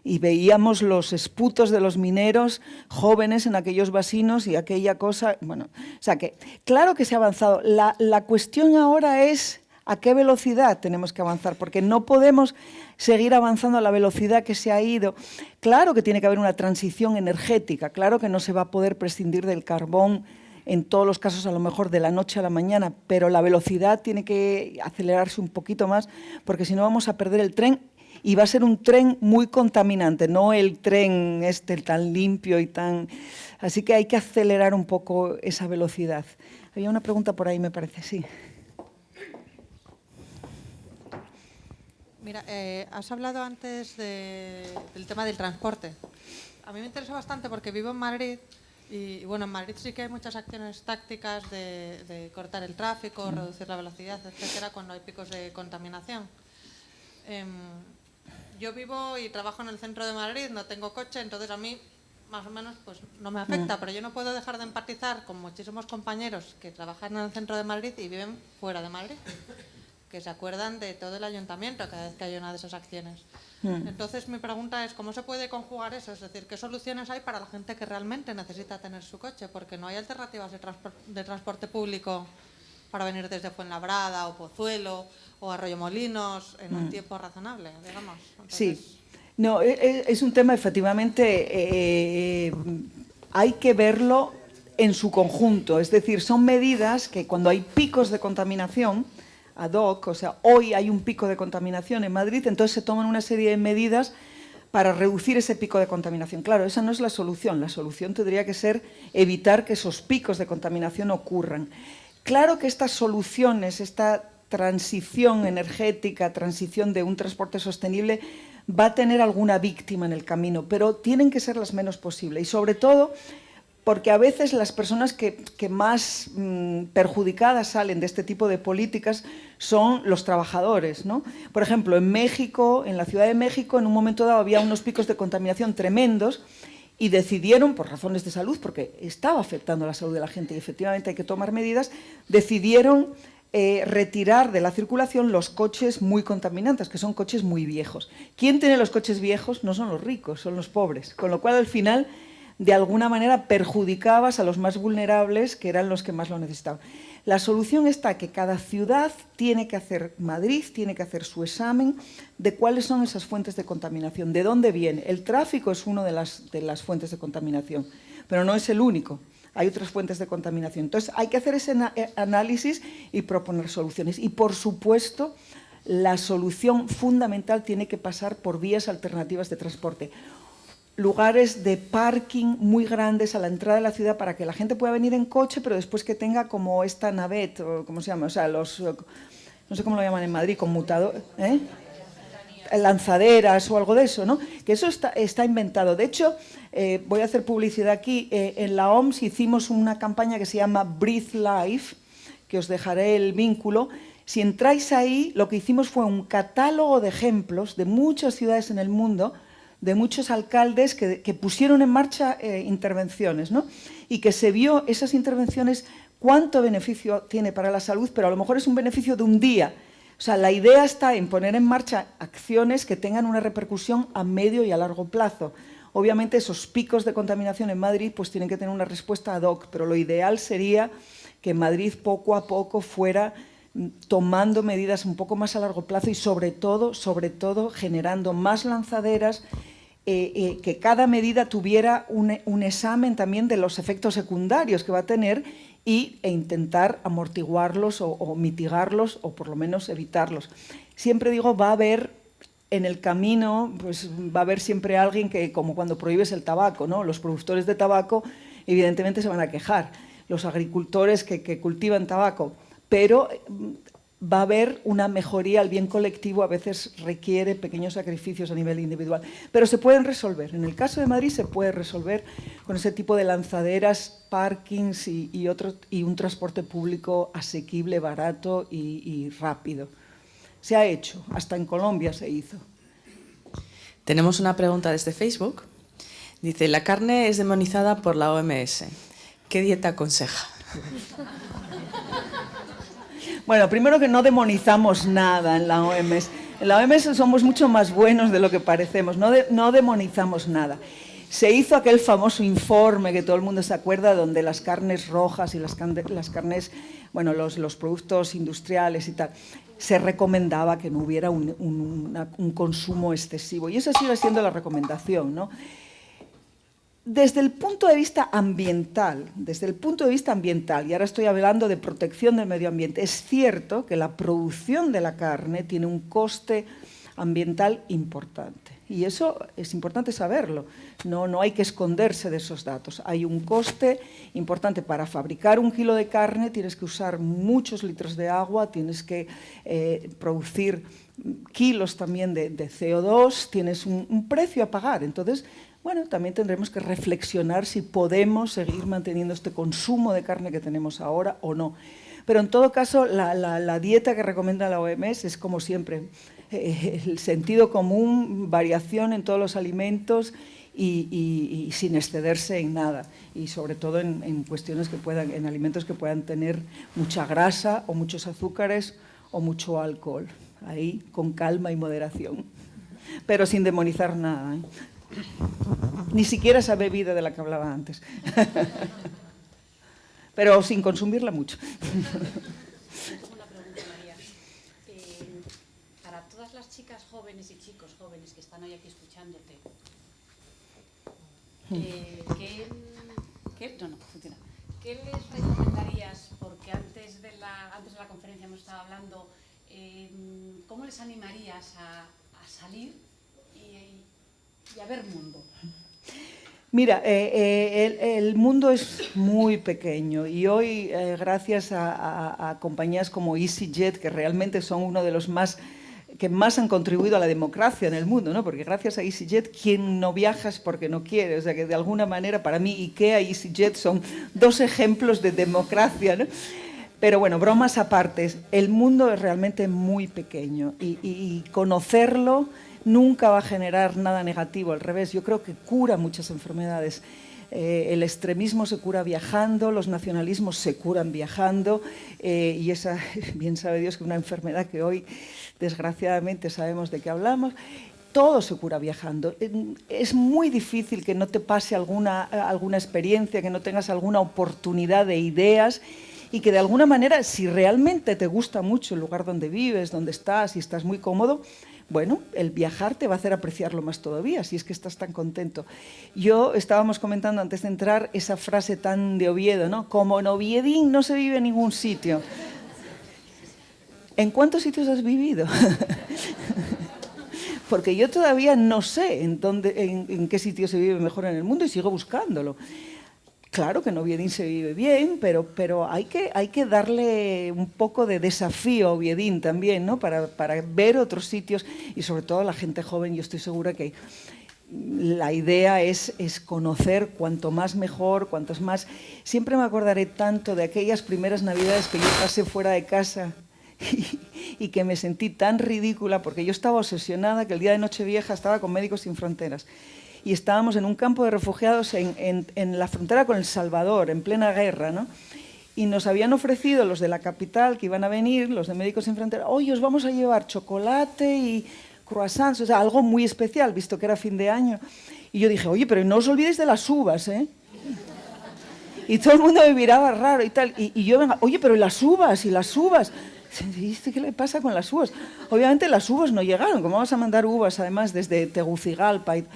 y veíamos los esputos de los mineros jóvenes en aquellos vasinos y aquella cosa, bueno, o sea que claro que se ha avanzado. La cuestión ahora es a qué velocidad tenemos que avanzar, porque no podemos seguir avanzando a la velocidad que se ha ido. Claro que tiene que haber una transición energética, claro que no se va a poder prescindir del carbón en todos los casos a lo mejor de la noche a la mañana, pero la velocidad tiene que acelerarse un poquito más, porque si no vamos a perder el tren y va a ser un tren muy contaminante, no el tren tan limpio y tan... Así que hay que acelerar un poco esa velocidad. Había una pregunta por ahí, me parece, sí. Mira, has hablado antes del tema del transporte. A mí me interesa bastante porque vivo en Madrid y bueno, en Madrid sí que hay muchas acciones tácticas de cortar el tráfico, reducir la velocidad, etcétera, cuando hay picos de contaminación. Yo vivo y trabajo en el centro de Madrid, no tengo coche, entonces a mí más o menos pues no me afecta, pero yo no puedo dejar de empatizar con muchísimos compañeros que trabajan en el centro de Madrid y viven fuera de Madrid, que se acuerdan de todo el ayuntamiento cada vez que hay una de esas acciones. Entonces mi pregunta es, ¿cómo se puede conjugar eso? Es decir, ¿qué soluciones hay para la gente que realmente necesita tener su coche? Porque no hay alternativas de transporte público para venir desde Fuenlabrada o Pozuelo o Arroyomolinos en un tiempo razonable, digamos. Entonces, sí, no, es un tema efectivamente, hay que verlo en su conjunto, es decir, son medidas que cuando hay picos de contaminación, ad hoc, o sea, hoy hay un pico de contaminación en Madrid, entonces se toman una serie de medidas para reducir ese pico de contaminación. Claro, esa no es la solución tendría que ser evitar que esos picos de contaminación ocurran. Claro que estas soluciones, esta transición energética, transición de un transporte sostenible, va a tener alguna víctima en el camino, pero tienen que ser las menos posible y sobre todo porque a veces las personas que más perjudicadas salen de este tipo de políticas son los trabajadores, ¿no? Por ejemplo, en México, en la Ciudad de México, en un momento dado había unos picos de contaminación tremendos y decidieron, por razones de salud, porque estaba afectando la salud de la gente y efectivamente hay que tomar medidas, decidieron retirar de la circulación los coches muy contaminantes, que son coches muy viejos. ¿Quién tiene los coches viejos? No son los ricos, son los pobres, con lo cual al final de alguna manera perjudicabas a los más vulnerables, que eran los que más lo necesitaban. La solución está que cada ciudad tiene que hacer, Madrid tiene que hacer su examen de cuáles son esas fuentes de contaminación, de dónde viene. El tráfico es una de las fuentes de contaminación, pero no es el único. Hay otras fuentes de contaminación. Entonces, hay que hacer ese análisis y proponer soluciones. Y, por supuesto, la solución fundamental tiene que pasar por vías alternativas de transporte. Lugares de parking muy grandes a la entrada de la ciudad para que la gente pueda venir en coche, pero después que tenga como esta navette, o ¿cómo se llama? O sea, los, no sé cómo lo llaman en Madrid, conmutador, lanzaderas o algo de eso, ¿no? Que eso está inventado. De hecho, voy a hacer publicidad aquí, en la OMS hicimos una campaña que se llama Breathe Life, que os dejaré el vínculo. Si entráis ahí, lo que hicimos fue un catálogo de ejemplos de muchas ciudades en el mundo, de muchos alcaldes que pusieron en marcha intervenciones, ¿no? Y que se vio esas intervenciones cuánto beneficio tiene para la salud, pero a lo mejor es un beneficio de un día. O sea, la idea está en poner en marcha acciones que tengan una repercusión a medio y a largo plazo. Obviamente esos picos de contaminación en Madrid pues tienen que tener una respuesta ad hoc, pero lo ideal sería que Madrid poco a poco fuera tomando medidas un poco más a largo plazo y sobre todo generando más lanzaderas, que cada medida tuviera un examen también de los efectos secundarios que va a tener e intentar amortiguarlos o mitigarlos o por lo menos evitarlos. Siempre digo, va a haber en el camino, pues va a haber siempre alguien que, como cuando prohíbes el tabaco, ¿no? Los productores de tabaco evidentemente se van a quejar, los agricultores que cultivan tabaco, pero va a haber una mejoría, el bien colectivo a veces requiere pequeños sacrificios a nivel individual, pero se pueden resolver. En el caso de Madrid se puede resolver con ese tipo de lanzaderas, parkings y un transporte público asequible, barato y rápido. Se ha hecho, hasta en Colombia se hizo. Tenemos una pregunta desde Facebook. Dice, la carne es demonizada por la OMS. ¿Qué dieta aconseja? Bueno, primero que no demonizamos nada en la OMS. En la OMS somos mucho más buenos de lo que parecemos, no demonizamos nada. Se hizo aquel famoso informe que todo el mundo se acuerda, donde las carnes rojas y las carnes, bueno, los productos industriales y tal, se recomendaba que no hubiera un consumo excesivo. Y esa sigue siendo la recomendación, ¿no? Desde el punto de vista ambiental, y ahora estoy hablando de protección del medio ambiente, es cierto que la producción de la carne tiene un coste ambiental importante. Y eso es importante saberlo, no hay que esconderse de esos datos. Hay un coste importante para fabricar 1 kilo de carne, tienes que usar muchos litros de agua, tienes que producir kilos también de CO2, tienes un precio a pagar. Entonces, bueno, también tendremos que reflexionar si podemos seguir manteniendo este consumo de carne que tenemos ahora o no. Pero en todo caso, la dieta que recomienda la OMS es como siempre, el sentido común, variación en todos los alimentos y sin excederse en nada. Y sobre todo en cuestiones en alimentos que puedan tener mucha grasa o muchos azúcares o mucho alcohol. Ahí con calma y moderación, pero sin demonizar nada, ¿eh? Ni siquiera esa bebida de la que hablaba antes. Pero sin consumirla mucho. Una pregunta, María. Para todas las chicas jóvenes y chicos jóvenes que están hoy aquí escuchándote, ¿qué les recomendarías? Porque antes de la conferencia hemos estado hablando, ¿cómo les animarías a salir y a ver mundo? Mira, el mundo es muy pequeño y hoy, gracias a compañías como EasyJet, que realmente son uno de los que más han contribuido a la democracia en el mundo, ¿no? Porque gracias a EasyJet, quien no viaja es porque no quiere. O sea que de alguna manera, para mí, IKEA y EasyJet son 2 ejemplos de democracia, ¿no? Pero bueno, bromas aparte, el mundo es realmente muy pequeño y conocerlo nunca va a generar nada negativo, al revés, yo creo que cura muchas enfermedades. El extremismo se cura viajando, los nacionalismos se curan viajando y esa, bien sabe Dios que una enfermedad que hoy desgraciadamente sabemos de qué hablamos, todo se cura viajando. Es muy difícil que no te pase alguna experiencia, que no tengas alguna oportunidad de ideas y que de alguna manera, si realmente te gusta mucho el lugar donde vives, donde estás y estás muy cómodo, bueno, el viajar te va a hacer apreciarlo más todavía, si es que estás tan contento. Estábamos comentando antes de entrar esa frase tan de Oviedo, ¿no? Como en Oviedín no se vive en ningún sitio. ¿En cuántos sitios has vivido? Porque yo todavía no sé en qué sitio se vive mejor en el mundo y sigo buscándolo. Claro que en Oviedín se vive bien, pero hay que darle un poco de desafío a Oviedín también, ¿no? Para ver otros sitios y sobre todo la gente joven. Yo estoy segura que la idea es conocer cuanto más mejor, cuantos más. Siempre me acordaré tanto de aquellas primeras Navidades que yo pasé fuera de casa y que me sentí tan ridícula porque yo estaba obsesionada que el día de Nochevieja estaba con Médicos Sin Fronteras. Y estábamos en un campo de refugiados en la frontera con El Salvador, en plena guerra, ¿no? Y nos habían ofrecido los de la capital que iban a venir, los de Médicos Sin Fronteras, oye, os vamos a llevar chocolate y croissants, o sea, algo muy especial, visto que era fin de año. Y yo dije, oye, pero no os olvidéis de las uvas, ¿eh? Y todo el mundo me miraba raro y tal. Y yo, venga, oye, pero las uvas, y las uvas. ¿Qué le pasa con las uvas? Obviamente las uvas no llegaron, ¿cómo vamos a mandar uvas además desde Tegucigalpa? Y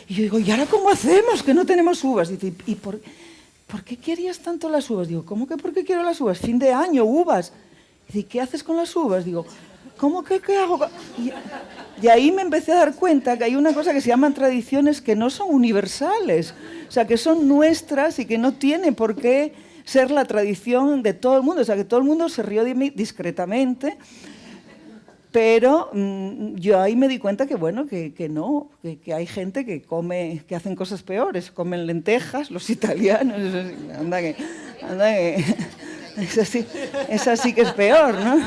yo digo, ¿y ahora cómo hacemos que no tenemos uvas? Y dice, ¿y por qué querías tanto las uvas? Digo, ¿cómo que por qué quiero las uvas? Fin de año, uvas. Y dice, ¿qué haces con las uvas? Digo, ¿cómo que qué hago? Y ahí me empecé a dar cuenta que hay una cosa que se llaman tradiciones que no son universales, o sea, que son nuestras y que no tiene por qué ser la tradición de todo el mundo. O sea, que todo el mundo se rió de mí discretamente, pero yo ahí me di cuenta que, bueno, que no, que hay gente que hacen cosas peores, comen lentejas, los italianos, anda que esa sí que es peor, ¿no?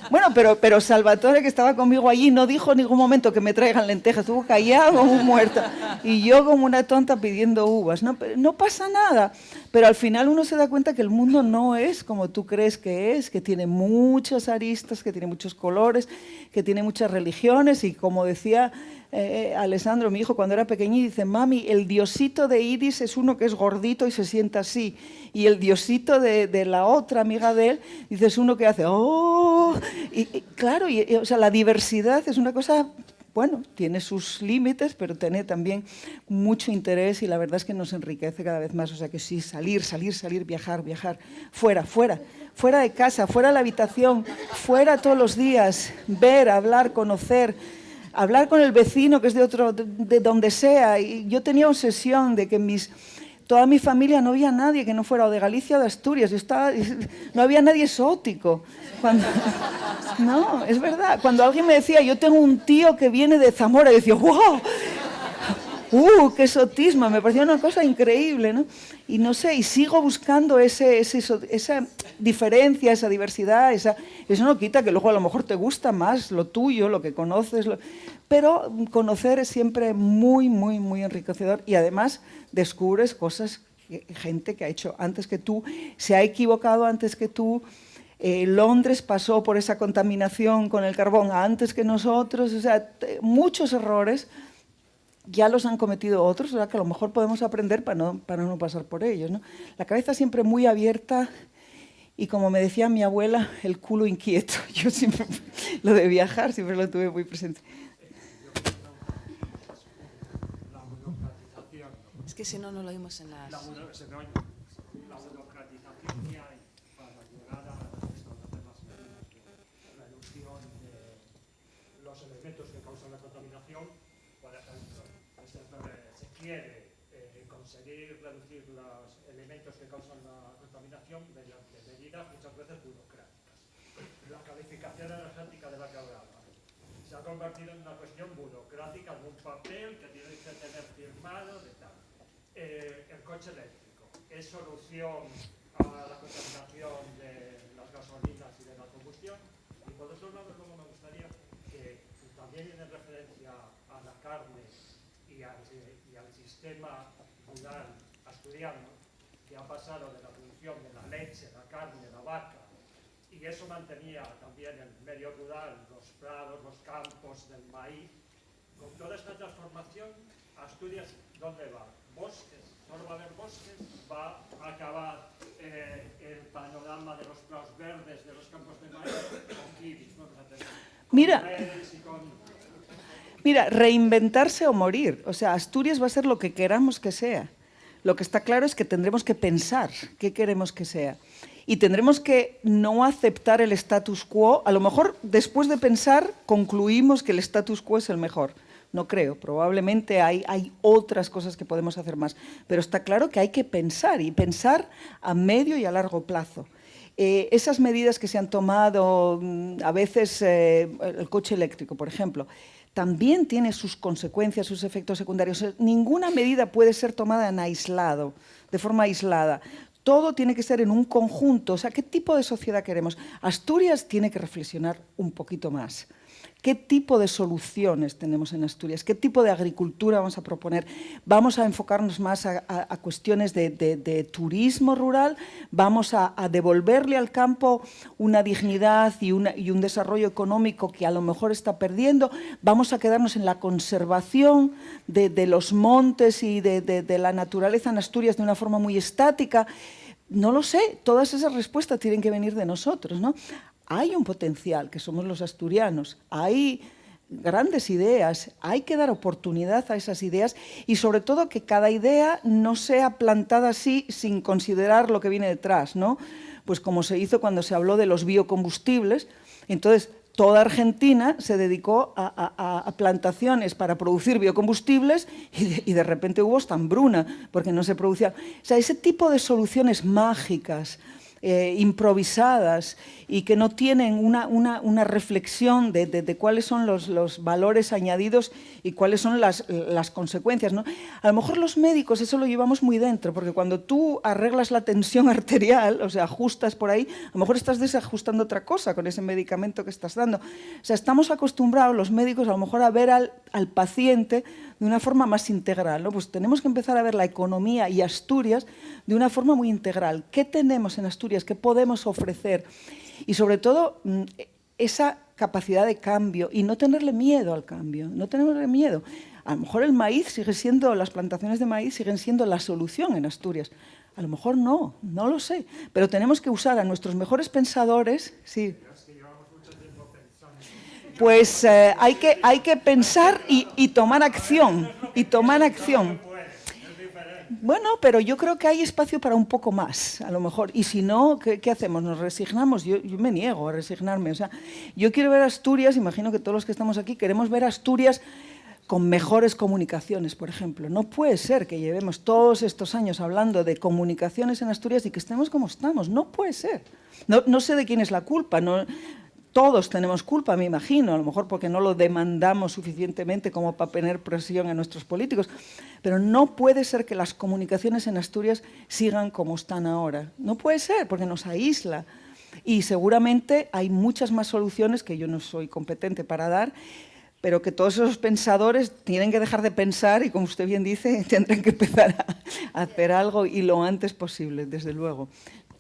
Bueno, pero Salvatore, que estaba conmigo allí, no dijo en ningún momento que me traigan lentejas, estuvo callado como un muerto. Y yo como una tonta pidiendo uvas. No pasa nada. Pero al final uno se da cuenta que el mundo no es como tú crees que tiene muchas aristas, que tiene muchos colores, que tiene muchas religiones. Y como decía Alessandro, mi hijo, cuando era pequeñito, dice, mami, el diosito de Iris es uno que es gordito y se sienta así. Y el diosito de la otra amiga de él, dice, es uno que hace, ¡oh! Y claro, o sea, la diversidad es una cosa, bueno, tiene sus límites, pero tiene también mucho interés y la verdad es que nos enriquece cada vez más. O sea que sí, salir, viajar, fuera de casa, fuera de la habitación, fuera todos los días, ver, hablar, conocer. hablar con el vecino que es de donde sea. Y yo tenía obsesión de que toda mi familia no había nadie que no fuera o de Galicia o de Asturias. No había nadie exótico. No, es verdad. Cuando alguien me decía, yo tengo un tío que viene de Zamora, yo decía, ¡wow! ¡Qué exotismo! Me pareció una cosa increíble, ¿no? Y no sé, y sigo buscando esa diferencia, esa diversidad, eso no quita que luego a lo mejor te gusta más lo tuyo, lo que conoces, pero conocer es siempre muy, muy, muy enriquecedor y además descubres cosas, gente que ha hecho antes que tú, se ha equivocado antes que tú. Londres pasó por esa contaminación con el carbón antes que nosotros, o sea, muchos errores ya los han cometido otros, o sea, que a lo mejor podemos aprender para no pasar por ellos, ¿no? La cabeza siempre muy abierta y, como me decía mi abuela, el culo inquieto. Yo siempre, lo de viajar, siempre lo tuve muy presente. Es que si no, no lo oímos en las... La burocratización que hay para llegar a establecer las medidas de reducción de los elementos que causan la contaminación. Por ejemplo, se quiere conseguir reducir los elementos que causan la contaminación mediante medidas muchas veces burocráticas. La calificación energética de la que hablaba se ha convertido en una cuestión burocrática, de un papel que tiene que tener firmado, de tal. El coche eléctrico es solución a la contaminación de las gasolinas y de la combustión. Y por otro lado, como me gustaría que también en referencia a la carne y al sistema rural asturiano, que ha pasado de la producción de la leche, la carne, la vaca, y eso mantenía también el medio rural, los prados, los campos del maíz. Con toda esta transformación, Asturias, ¿dónde va? Bosques, solo va a haber bosques, va a acabar el panorama de los prados verdes, de los campos de maíz, con kibis, vamos a tener. Mira, reinventarse o morir. O sea, Asturias va a ser lo que queramos que sea. Lo que está claro es que tendremos que pensar qué queremos que sea. Y tendremos que no aceptar el status quo. A lo mejor, después de pensar, concluimos que el status quo es el mejor. No creo, probablemente hay otras cosas que podemos hacer más. Pero está claro que hay que pensar, y pensar a medio y a largo plazo. Esas medidas que se han tomado, a veces el coche eléctrico, por ejemplo, también tiene sus consecuencias, sus efectos secundarios. Ninguna medida puede ser tomada de forma aislada. Todo tiene que ser en un conjunto. O sea, ¿qué tipo de sociedad queremos? Asturias tiene que reflexionar un poquito más. ¿Qué tipo de soluciones tenemos en Asturias? ¿Qué tipo de agricultura vamos a proponer? ¿Vamos a enfocarnos más a cuestiones de turismo rural? ¿Vamos a devolverle al campo una dignidad y un desarrollo económico que a lo mejor está perdiendo? ¿Vamos a quedarnos en la conservación de los montes y de la naturaleza en Asturias de una forma muy estática? No lo sé, todas esas respuestas tienen que venir de nosotros, ¿no? Hay un potencial, que somos los asturianos, hay grandes ideas, hay que dar oportunidad a esas ideas y sobre todo que cada idea no sea plantada así sin considerar lo que viene detrás, ¿no? Pues como se hizo cuando se habló de los biocombustibles, entonces toda Argentina se dedicó a plantaciones para producir biocombustibles y de repente hubo esta hambruna porque no se producía. O sea, ese tipo de soluciones mágicas, improvisadas y que no tienen una reflexión de cuáles son los valores añadidos y cuáles son las consecuencias, ¿no? A lo mejor los médicos eso lo llevamos muy dentro, porque cuando tú arreglas la tensión arterial, o sea, ajustas por ahí, a lo mejor estás desajustando otra cosa con ese medicamento que estás dando. O sea, estamos acostumbrados los médicos a lo mejor a ver al paciente de una forma más integral, ¿no? Pues tenemos que empezar a ver la economía y Asturias de una forma muy integral. ¿Qué tenemos en Asturias? ¿Qué podemos ofrecer? Y sobre todo, esa capacidad de cambio y no tenerle miedo al cambio, no tenerle miedo. A lo mejor el maíz sigue siendo, las plantaciones de maíz siguen siendo la solución en Asturias. A lo mejor no lo sé, pero tenemos que usar a nuestros mejores pensadores, sí. Pues hay que pensar y tomar acción, Bueno, pero yo creo que hay espacio para un poco más, a lo mejor. Y si no, ¿qué hacemos? ¿Nos resignamos? Yo me niego a resignarme. O sea, yo quiero ver Asturias, imagino que todos los que estamos aquí queremos ver Asturias con mejores comunicaciones, por ejemplo. No puede ser que llevemos todos estos años hablando de comunicaciones en Asturias y que estemos como estamos. No puede ser. No sé de quién es la culpa. Todos tenemos culpa, me imagino, a lo mejor porque no lo demandamos suficientemente como para poner presión a nuestros políticos, pero no puede ser que las comunicaciones en Asturias sigan como están ahora. No puede ser, porque nos aísla. Y seguramente hay muchas más soluciones que yo no soy competente para dar, pero que todos esos pensadores tienen que dejar de pensar y, como usted bien dice, tendrán que empezar a hacer algo y lo antes posible, desde luego.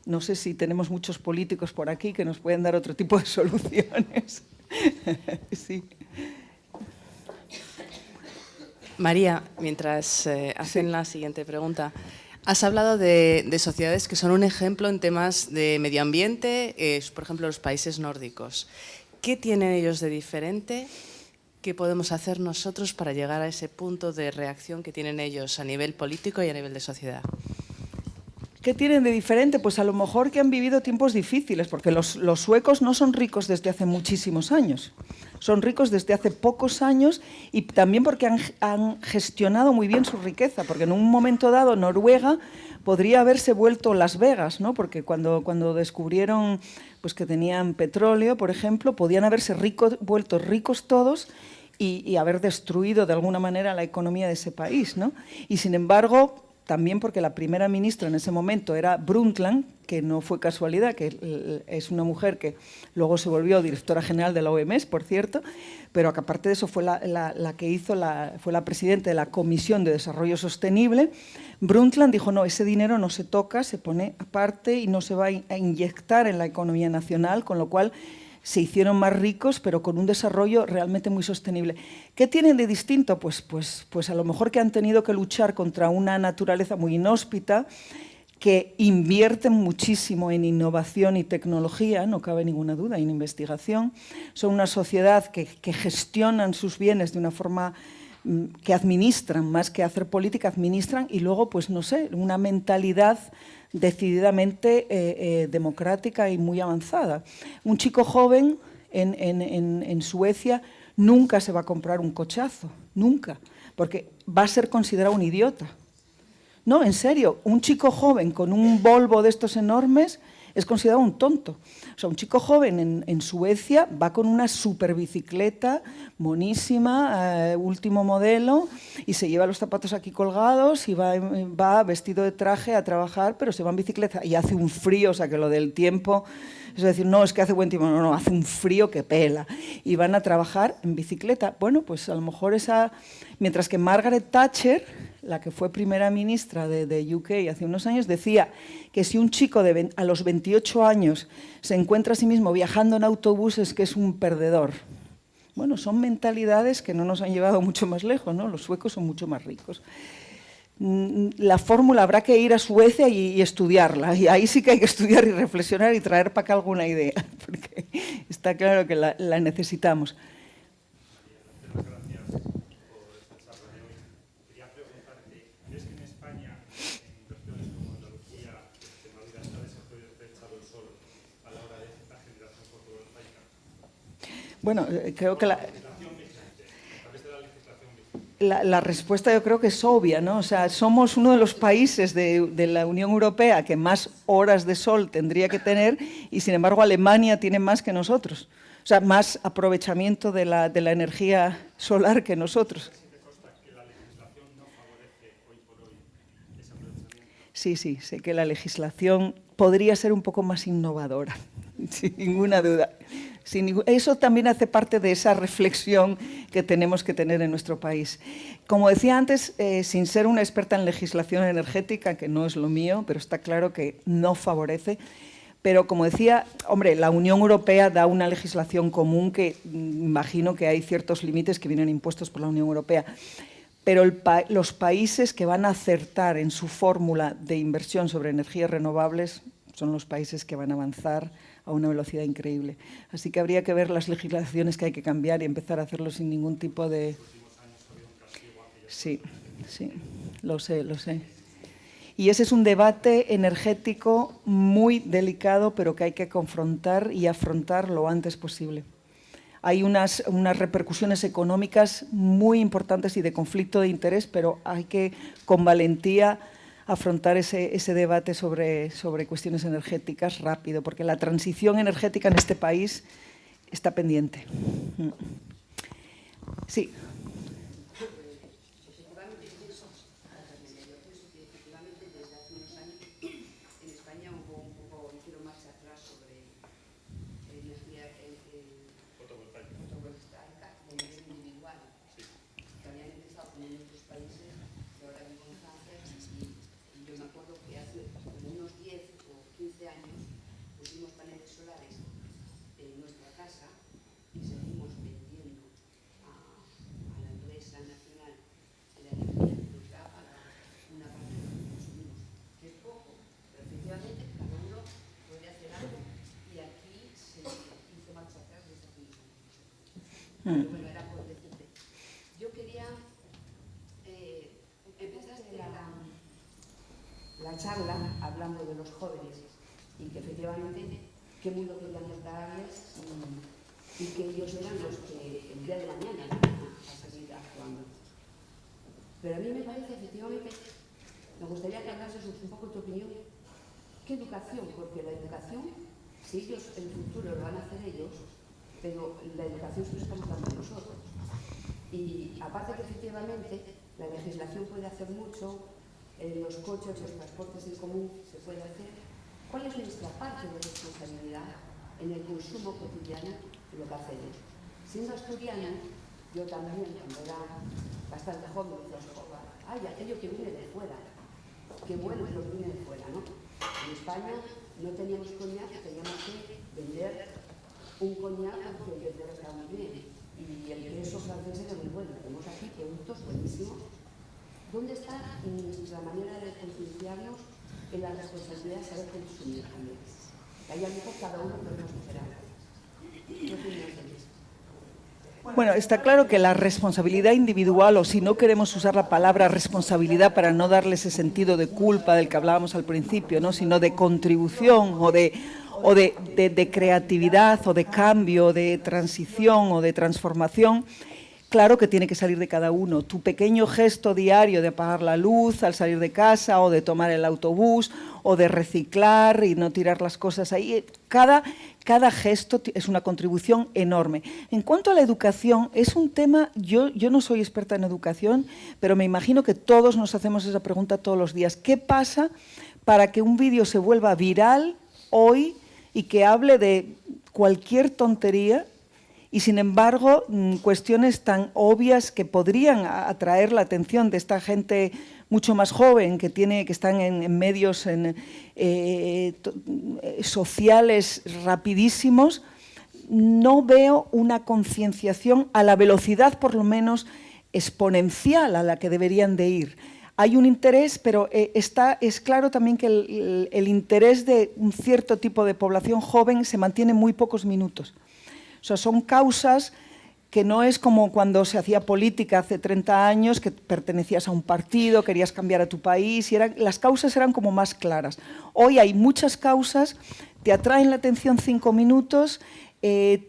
No sé si tenemos muchos políticos por aquí que nos pueden dar otro tipo de soluciones. Sí. María, mientras hacen la siguiente pregunta, has hablado de sociedades que son un ejemplo en temas de medio ambiente, por ejemplo, los países nórdicos. ¿Qué tienen ellos de diferente? ¿Qué podemos hacer nosotros para llegar a ese punto de reacción que tienen ellos a nivel político y a nivel de sociedad? ¿Qué tienen de diferente? Pues a lo mejor que han vivido tiempos difíciles, porque los suecos no son ricos desde hace muchísimos años. Son ricos desde hace pocos años y también porque han gestionado muy bien su riqueza, porque en un momento dado Noruega podría haberse vuelto Las Vegas, ¿no? Porque cuando descubrieron pues, que tenían petróleo, por ejemplo, podían haberse vuelto ricos todos y haber destruido de alguna manera la economía de ese país, ¿no? Y sin embargo, también porque la primera ministra en ese momento era Brundtland, que no fue casualidad, que es una mujer que luego se volvió directora general de la OMS, por cierto, pero que aparte de eso fue fue la presidenta de la Comisión de Desarrollo Sostenible. Brundtland dijo, no, ese dinero no se toca, se pone aparte y no se va a inyectar en la economía nacional, con lo cual se hicieron más ricos, pero con un desarrollo realmente muy sostenible. ¿Qué tienen de distinto? Pues a lo mejor que han tenido que luchar contra una naturaleza muy inhóspita, que invierten muchísimo en innovación y tecnología, no cabe ninguna duda, en investigación. Son una sociedad que gestionan sus bienes de una forma que administran, más que hacer política, administran, y luego, pues no sé, una mentalidad decididamente democrática y muy avanzada. Un chico joven en Suecia nunca se va a comprar un cochazo, nunca, porque va a ser considerado un idiota. No, en serio, un chico joven con un Volvo de estos enormes es considerado un tonto. O sea, un chico joven en Suecia va con una superbicicleta monísima, último modelo, y se lleva los zapatos aquí colgados y va vestido de traje a trabajar, pero se va en bicicleta y hace un frío, o sea, que lo del tiempo, es decir, no, es que hace buen tiempo, no, hace un frío que pela. Y van a trabajar en bicicleta. Bueno, pues a lo mejor mientras que Margaret Thatcher, la que fue primera ministra de UK hace unos años, decía que si un chico a los 28 años se encuentra a sí mismo viajando en autobuses, que es un perdedor. Bueno, son mentalidades que no nos han llevado mucho más lejos, ¿no? Los suecos son mucho más ricos. La fórmula habrá que ir a Suecia y estudiarla, y ahí sí que hay que estudiar y reflexionar y traer para acá alguna idea, porque está claro que la necesitamos. Bueno, creo que la respuesta yo creo que es obvia, ¿no? O sea, somos uno de los países de la Unión Europea que más horas de sol tendría que tener y, sin embargo, Alemania tiene más que nosotros. O sea, más aprovechamiento de la energía solar que nosotros. Sí, sé que la legislación podría ser un poco más innovadora, sin ninguna duda. Eso también hace parte de esa reflexión que tenemos que tener en nuestro país. Como decía antes, sin ser una experta en legislación energética, que no es lo mío, pero está claro que no favorece, pero como decía, hombre, la Unión Europea da una legislación común que imagino que hay ciertos límites que vienen impuestos por la Unión Europea. Pero los países que van a acertar en su fórmula de inversión sobre energías renovables son los países que van a avanzar a una velocidad increíble. Así que habría que ver las legislaciones que hay que cambiar y empezar a hacerlo sin ningún tipo de... Sí, lo sé. Y ese es un debate energético muy delicado, pero que hay que confrontar y afrontar lo antes posible. Hay unas repercusiones económicas muy importantes y de conflicto de interés, pero hay que, con valentía, afrontar ese debate sobre cuestiones energéticas rápido, porque la transición energética en este país está pendiente. Sí. Bueno, era por decirte. Yo quería empezar la charla hablando de los jóvenes y que efectivamente qué mundo querían darles y que ellos eran los que el día de mañana van a seguir actuando. Pero a mí me parece efectivamente, me gustaría que hablases un poco tu opinión. ¿Qué educación? Porque la educación, si ellos en el futuro lo van a hacer ellos, pero la educación se la estamos dando nosotros. Y aparte que efectivamente la legislación puede hacer mucho, los coches, los transportes en común se puede hacer. ¿Cuál es nuestra parte de responsabilidad en el consumo cotidiano de lo que hacemos? Siendo asturiana, yo también, cuando era bastante joven, ay, aquello que viene de fuera, qué bueno es lo que viene de fuera, ¿no? En España no teníamos coñac, teníamos que vender un coñac que estaba muy bien. Y el queso francés era muy bueno. Tenemos aquí productos buenísimos. ¿Dónde está la manera de concienciarnos en la responsabilidad de saber consumir también? Que hay algo cada uno que nos será. ¿Qué opinas de esto? Bueno, está claro que la responsabilidad individual, o si no queremos usar la palabra responsabilidad para no darle ese sentido de culpa del que hablábamos al principio, ¿no?, sino de contribución o de creatividad o de cambio, de transición o de transformación, claro que tiene que salir de cada uno. Tu pequeño gesto diario de apagar la luz al salir de casa o de tomar el autobús o de reciclar y no tirar las cosas ahí, cada gesto es una contribución enorme. En cuanto a la educación, es un tema, yo no soy experta en educación, pero me imagino que todos nos hacemos esa pregunta todos los días. ¿Qué pasa para que un vídeo se vuelva viral hoy y que hable de cualquier tontería y, sin embargo, cuestiones tan obvias que podrían atraer la atención de esta gente mucho más joven que están en medios sociales rapidísimos? No veo una concienciación a la velocidad, por lo menos, exponencial a la que deberían de ir. Hay un interés, pero es claro también que el interés de un cierto tipo de población joven se mantiene muy pocos minutos. O sea, son causas que no es como cuando se hacía política hace 30 años, que pertenecías a un partido, querías cambiar a tu país, y las causas eran como más claras. Hoy hay muchas causas, te atraen la atención 5 minutos,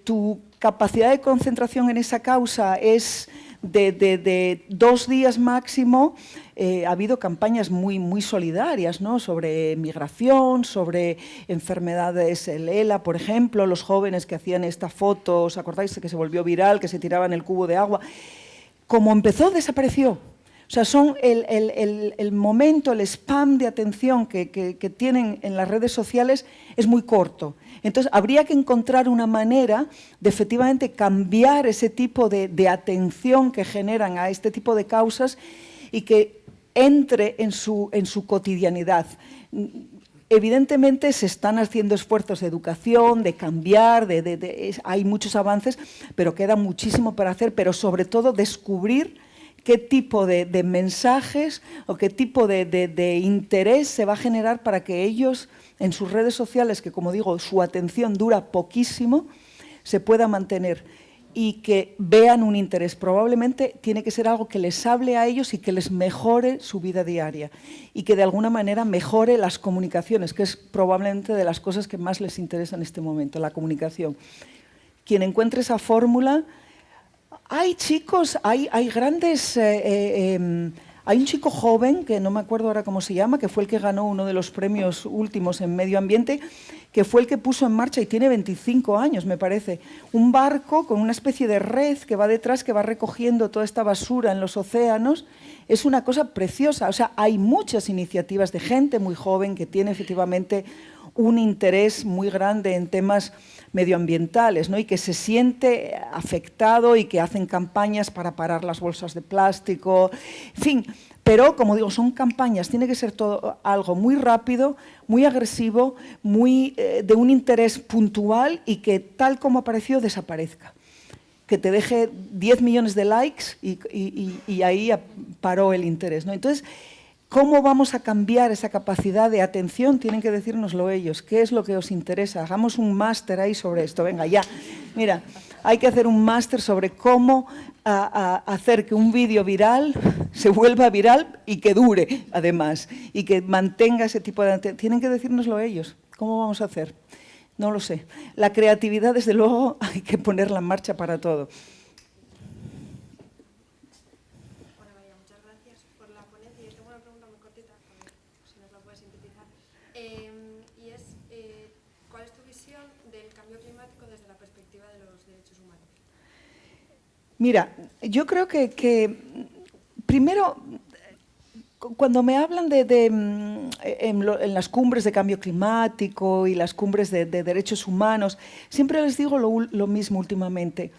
tu capacidad de concentración en esa causa es de 2 días máximo. Ha habido campañas muy solidarias, ¿no?, sobre migración, sobre enfermedades, el ELA, por ejemplo, los jóvenes que hacían esta foto, ¿os acordáis que se volvió viral, que se tiraban el cubo de agua? Como empezó, desapareció. O sea, son el momento, el spam de atención que tienen en las redes sociales es muy corto. Entonces, habría que encontrar una manera de efectivamente cambiar ese tipo de atención que generan a este tipo de causas y que entre en su cotidianidad. Evidentemente se están haciendo esfuerzos de educación, de cambiar, hay muchos avances, pero queda muchísimo para hacer, pero sobre todo descubrir qué tipo de mensajes o qué tipo de interés se va a generar para que ellos, en sus redes sociales, que como digo, su atención dura poquísimo, se pueda mantener. y que vean un interés. Probablemente tiene que ser algo que les hable a ellos y que les mejore su vida diaria y que de alguna manera mejore las comunicaciones, que es probablemente de las cosas que más les interesa en este momento, la comunicación. Quien encuentre esa fórmula, hay chicos, hay grandes... hay un chico joven, que no me acuerdo ahora cómo se llama, que fue el que ganó uno de los premios últimos en medio ambiente, que fue el que puso en marcha, y tiene 25 años, me parece, un barco con una especie de red que va detrás, que va recogiendo toda esta basura en los océanos. Es una cosa preciosa. O sea, hay muchas iniciativas de gente muy joven que tiene efectivamente un interés muy grande en temas medioambientales, ¿no? Y que se siente afectado y que hacen campañas para parar las bolsas de plástico, en fin. Pero, como digo, son campañas, tiene que ser todo algo muy rápido, muy agresivo, muy de un interés puntual y que tal como apareció desaparezca. Que te deje 10 millones de likes y ahí paró el interés, ¿no? Entonces, ¿cómo vamos a cambiar esa capacidad de atención? Tienen que decírnoslo ellos. ¿Qué es lo que os interesa? Hagamos un máster ahí sobre esto. Venga, ya. Mira, hay que hacer un máster sobre cómo hacer que un vídeo viral se vuelva viral y que dure, además, y que mantenga ese tipo de atención. Tienen que decírnoslo ellos. ¿Cómo vamos a hacer? No lo sé. La creatividad, desde luego, hay que ponerla en marcha para todo. Mira, yo creo que primero, cuando me hablan en las cumbres de cambio climático y las cumbres de derechos humanos, siempre les digo lo mismo últimamente.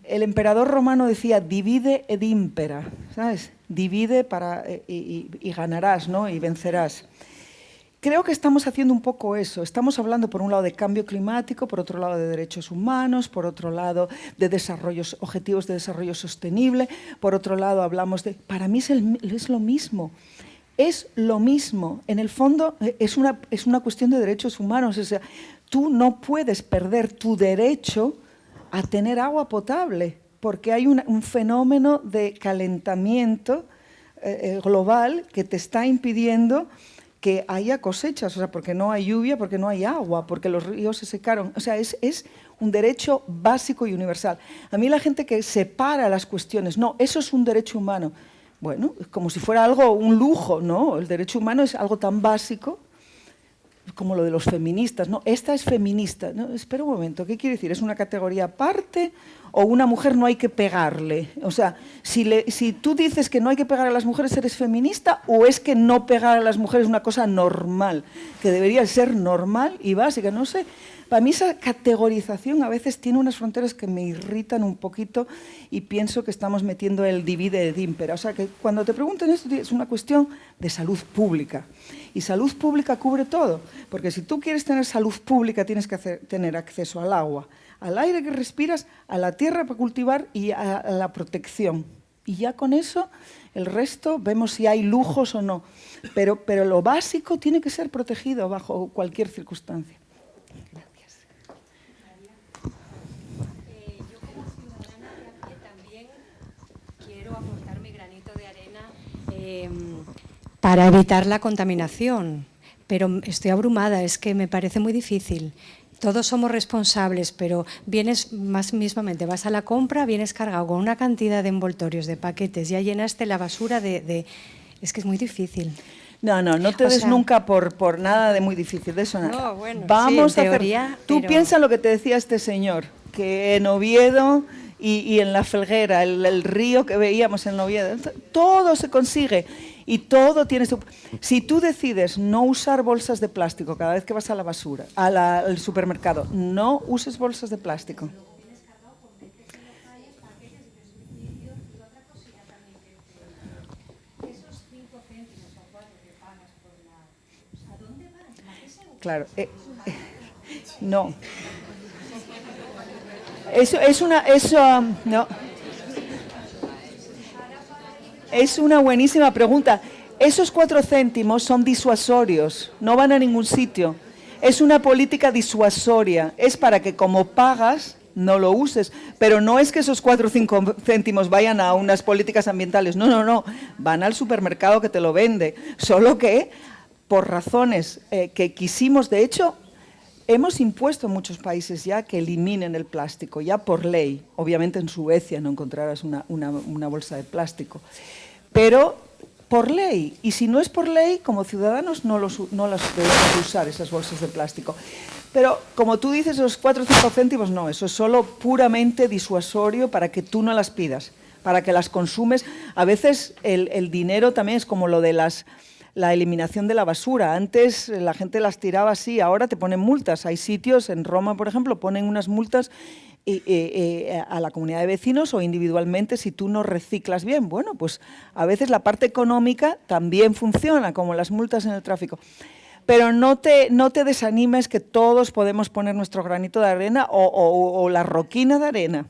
El emperador romano decía, divide ed impera, ¿sabes? Divide y ganarás, ¿no? Y vencerás. Creo que estamos haciendo un poco eso. Estamos hablando, por un lado, de cambio climático, por otro lado, de derechos humanos, por otro lado, de objetivos de desarrollo sostenible, por otro lado, hablamos de... Para mí es lo mismo. Es lo mismo. En el fondo, es una cuestión de derechos humanos. O sea, tú no puedes perder tu derecho a tener agua potable, porque hay un fenómeno de calentamiento global que te está impidiendo que haya cosechas, o sea, porque no hay lluvia, porque no hay agua, porque los ríos se secaron. O sea, es un derecho básico y universal. A mí la gente que separa las cuestiones, no, eso es un derecho humano. Bueno, como si fuera algo, un lujo, ¿no? El derecho humano es algo tan básico como lo de los feministas, ¿no? Esta es feminista. No, espera un momento, ¿qué quiere decir? ¿Es una categoría aparte o una mujer no hay que pegarle? O sea, si tú dices que no hay que pegar a las mujeres, ¿eres feminista o es que no pegar a las mujeres es una cosa normal, que debería ser normal y básica? No sé. Para mí esa categorización a veces tiene unas fronteras que me irritan un poquito y pienso que estamos metiendo el divide et impera. O sea, que cuando te preguntan esto es una cuestión de salud pública. Y salud pública cubre todo, porque si tú quieres tener salud pública tienes que tener acceso al agua, al aire que respiras, a la tierra para cultivar y a la protección. Y ya con eso, el resto vemos si hay lujos o no. Pero lo básico tiene que ser protegido bajo cualquier circunstancia. Yo como ciudadana de a pie también quiero aportar mi granito de arena para evitar la contaminación, pero estoy abrumada, es que me parece muy difícil. Todos somos responsables, pero vienes más mismamente, vas a la compra, vienes cargado con una cantidad de envoltorios, de paquetes, ya llenaste la basura Es que es muy difícil. No te des nunca por nada de muy difícil, de eso nada. No, bueno, vamos sí, en a teoría, hacer... Tú pero... piensa lo que te decía este señor, que en Oviedo y en la Felguera, el río que veíamos en Oviedo, todo se consigue y todo tiene su... Si tú decides no usar bolsas de plástico cada vez que vas a la basura, al supermercado, no uses bolsas de plástico. Claro, no. No. Es una buenísima pregunta. Esos 4 céntimos son disuasorios, no van a ningún sitio. Es una política disuasoria, es para que como pagas no lo uses. Pero no es que esos 4 o 5 céntimos vayan a unas políticas ambientales, no, van al supermercado que te lo vende. Solo que, por razones que quisimos, de hecho, hemos impuesto en muchos países ya que eliminen el plástico, ya por ley. Obviamente en Suecia no encontrarás una bolsa de plástico. Pero por ley, y si no es por ley, como ciudadanos no las debemos usar, esas bolsas de plástico. Pero, como tú dices, los 4 o 5 céntimos no, eso es solo puramente disuasorio para que tú no las pidas, para que las consumes. A veces el dinero también es como lo de la eliminación de la basura. Antes la gente las tiraba así, ahora te ponen multas. Hay sitios, en Roma, por ejemplo, ponen unas multas a la comunidad de vecinos o individualmente si tú no reciclas bien. Bueno, pues a veces la parte económica también funciona, como las multas en el tráfico. Pero no te desanimes, que todos podemos poner nuestro granito de arena o la roquina de arena.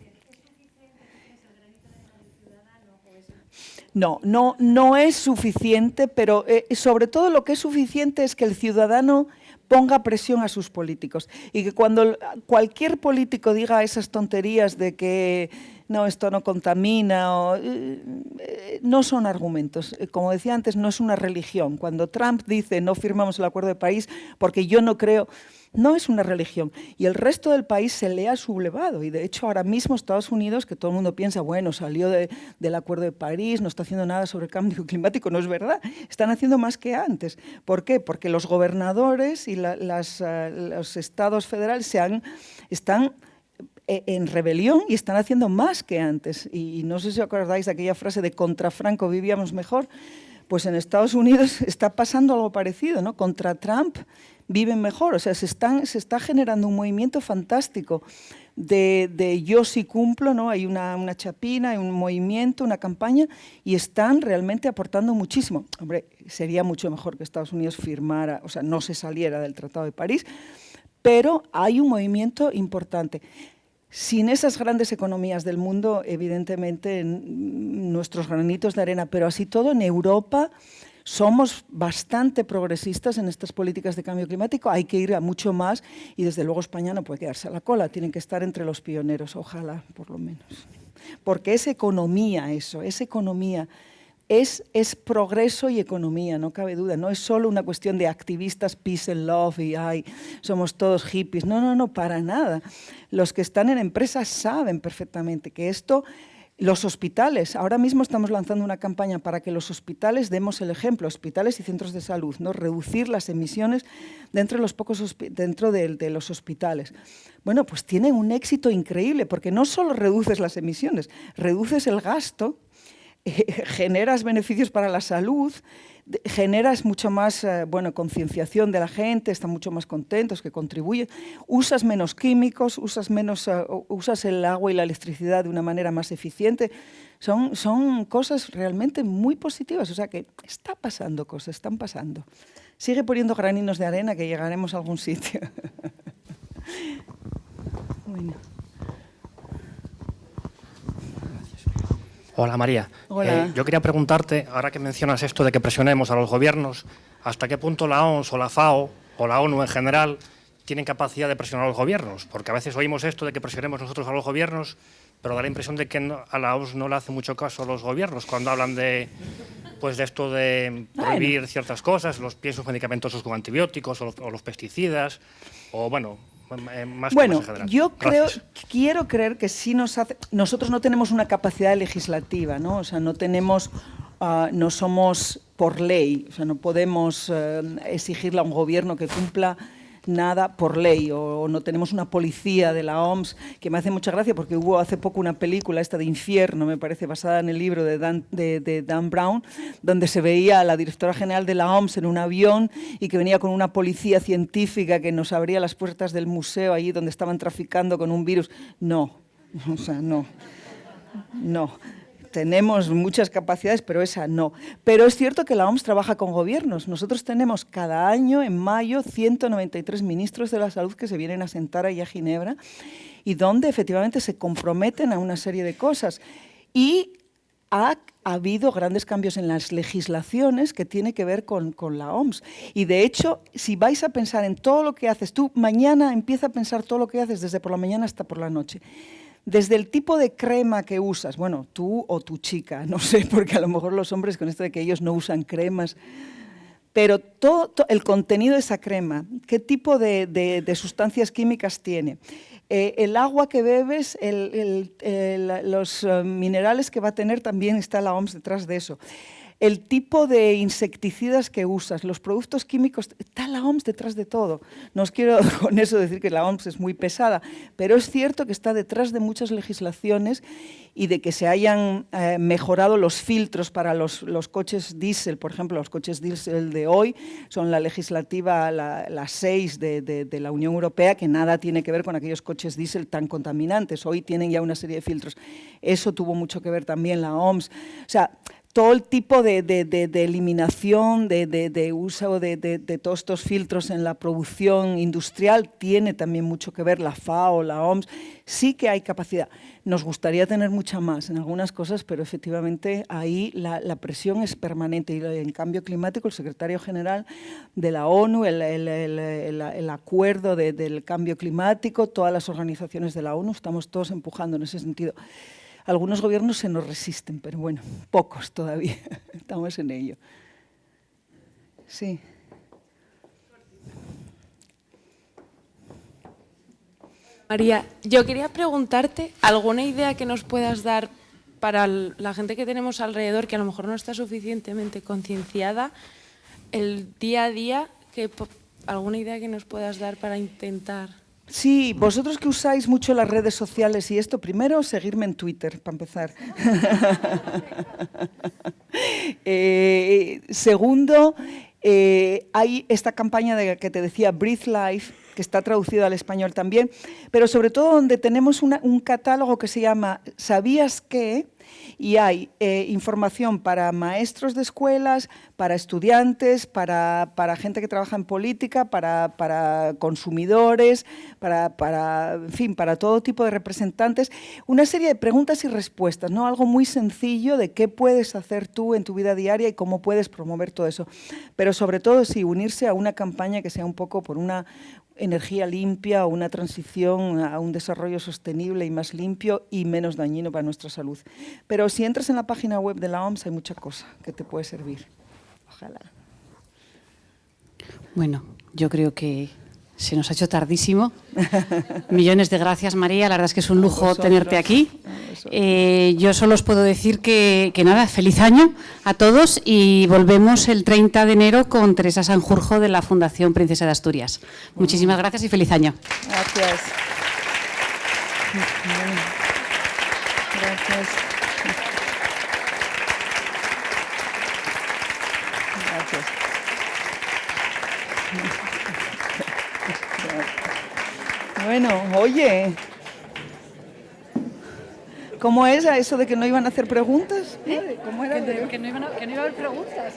No es suficiente, pero sobre todo lo que es suficiente es que el ciudadano ponga presión a sus políticos y que cuando cualquier político diga esas tonterías de que no, esto no contamina, no son argumentos. Como decía antes, no es una religión. Cuando Trump dice no firmamos el Acuerdo de París porque yo no creo, no es una religión. Y el resto del país se le ha sublevado. Y de hecho ahora mismo Estados Unidos, que todo el mundo piensa, bueno, salió del Acuerdo de París, no está haciendo nada sobre el cambio climático, no es verdad. Están haciendo más que antes. ¿Por qué? Porque los gobernadores y los estados federales están en rebelión y están haciendo más que antes. Y no sé si os acordáis de aquella frase de contra Franco vivíamos mejor. Pues en Estados Unidos está pasando algo parecido, ¿no? Contra Trump viven mejor. O sea, se está generando un movimiento fantástico de yo sí cumplo, ¿no? Hay una chapina, hay un movimiento, una campaña, y están realmente aportando muchísimo. Hombre, sería mucho mejor que Estados Unidos firmara, o sea, no se saliera del Tratado de París, pero hay un movimiento importante. Sin esas grandes economías del mundo, evidentemente, nuestros granitos de arena, pero así todo, en Europa somos bastante progresistas en estas políticas de cambio climático, hay que ir a mucho más y desde luego España no puede quedarse a la cola, tienen que estar entre los pioneros, ojalá, por lo menos. Porque es economía eso, es economía. Es progreso y economía, no cabe duda. No es solo una cuestión de activistas, peace and love y ay, somos todos hippies. No, para nada. Los que están en empresas saben perfectamente que esto, los hospitales, ahora mismo estamos lanzando una campaña para que los hospitales demos el ejemplo, hospitales y centros de salud, ¿no? Reducir las emisiones dentro de los hospitales. Bueno, pues tienen un éxito increíble porque no solo reduces las emisiones, reduces el gasto, generas beneficios para la salud, generas mucho más concienciación de la gente, están mucho más contentos, que contribuyen, usas menos químicos, usas el agua y la electricidad de una manera más eficiente. Son cosas realmente muy positivas, o sea que está pasando cosas, están pasando. Sigue poniendo graninos de arena que llegaremos a algún sitio. Bueno. Hola María. Hola. Yo quería preguntarte, ahora que mencionas esto de que presionemos a los gobiernos, ¿hasta qué punto la OMS o la FAO o la ONU en general tienen capacidad de presionar a los gobiernos? Porque a veces oímos esto de que presionemos nosotros a los gobiernos, pero da la impresión de que a la OMS no le hace mucho caso a los gobiernos cuando hablan de esto de prohibir ciertas cosas, los piensos medicamentosos como antibióticos o los pesticidas, o bueno... Bueno, yo quiero creer que sí nosotros no tenemos una capacidad legislativa, ¿no? O sea, no somos por ley, o sea, no podemos exigirle a un gobierno que cumpla nada por ley, o no tenemos una policía de la OMS, que me hace mucha gracia porque hubo hace poco una película, esta de Infierno, me parece, basada en el libro de Dan Brown, donde se veía a la directora general de la OMS en un avión y que venía con una policía científica que nos abría las puertas del museo allí donde estaban traficando con un virus. No, o sea, no. Tenemos muchas capacidades, pero esa no. Pero es cierto que la OMS trabaja con gobiernos. Nosotros tenemos cada año, en mayo, 193 ministros de la salud que se vienen a sentar allí a Ginebra y donde efectivamente se comprometen a una serie de cosas. Y ha habido grandes cambios en las legislaciones que tiene que ver con la OMS. Y de hecho, si vais a pensar en todo lo que haces, tú mañana empieza a pensar todo lo que haces desde por la mañana hasta por la noche. Desde el tipo de crema que usas, bueno, tú o tu chica, no sé, porque a lo mejor los hombres con esto de que ellos no usan cremas, pero todo el contenido de esa crema, qué tipo de sustancias químicas tiene, el agua que bebes, los minerales que va a tener, también está la OMS detrás de eso. El tipo de insecticidas que usas, los productos químicos, está la OMS detrás de todo. No os quiero con eso decir que la OMS es muy pesada, pero es cierto que está detrás de muchas legislaciones y de que se hayan mejorado los filtros para los coches diésel. Por ejemplo, los coches diésel de hoy son la legislativa, la 6 de la Unión Europea, que nada tiene que ver con aquellos coches diésel tan contaminantes. Hoy tienen ya una serie de filtros. Eso tuvo mucho que ver también la OMS. O sea, todo el tipo de eliminación, de uso de todos estos filtros en la producción industrial tiene también mucho que ver, la FAO, la OMS, sí que hay capacidad. Nos gustaría tener mucha más en algunas cosas, pero efectivamente ahí la presión es permanente. Y en cambio climático, el secretario general de la ONU, el acuerdo del cambio climático, todas las organizaciones de la ONU, estamos todos empujando en ese sentido. Algunos gobiernos se nos resisten, pero bueno, pocos todavía. Estamos en ello. Sí. María, yo quería preguntarte alguna idea que nos puedas dar para la gente que tenemos alrededor, que a lo mejor no está suficientemente concienciada, el día a día, alguna idea que nos puedas dar para intentar... Sí, vosotros que usáis mucho las redes sociales y esto, primero, seguirme en Twitter, para empezar. Segundo, hay esta campaña que te decía, Breathe Life, que está traducida al español también, pero sobre todo donde tenemos un catálogo que se llama ¿Sabías qué? Y hay información para maestros de escuelas, para estudiantes, para gente que trabaja en política, para consumidores, en fin, para todo tipo de representantes. Una serie de preguntas y respuestas, ¿no? Algo muy sencillo de qué puedes hacer tú en tu vida diaria y cómo puedes promover todo eso. Pero sobre todo, sí, unirse a una campaña que sea un poco por una energía limpia o una transición a un desarrollo sostenible y más limpio y menos dañino para nuestra salud. Pero si entras en la página web de la OMS hay mucha cosa que te puede servir. Ojalá. Bueno, yo creo que se nos ha hecho tardísimo. Millones de gracias, María. La verdad es que es un lujo tenerte aquí. Yo solo os puedo decir que nada, feliz año a todos y volvemos el 30 de enero con Teresa Sanjurjo de la Fundación Princesa de Asturias. Muchísimas gracias y feliz año. Gracias. Gracias. Gracias. Bueno, oye, ¿cómo es eso de que no iban a hacer preguntas? ¿Cómo era? Que no iba a haber preguntas.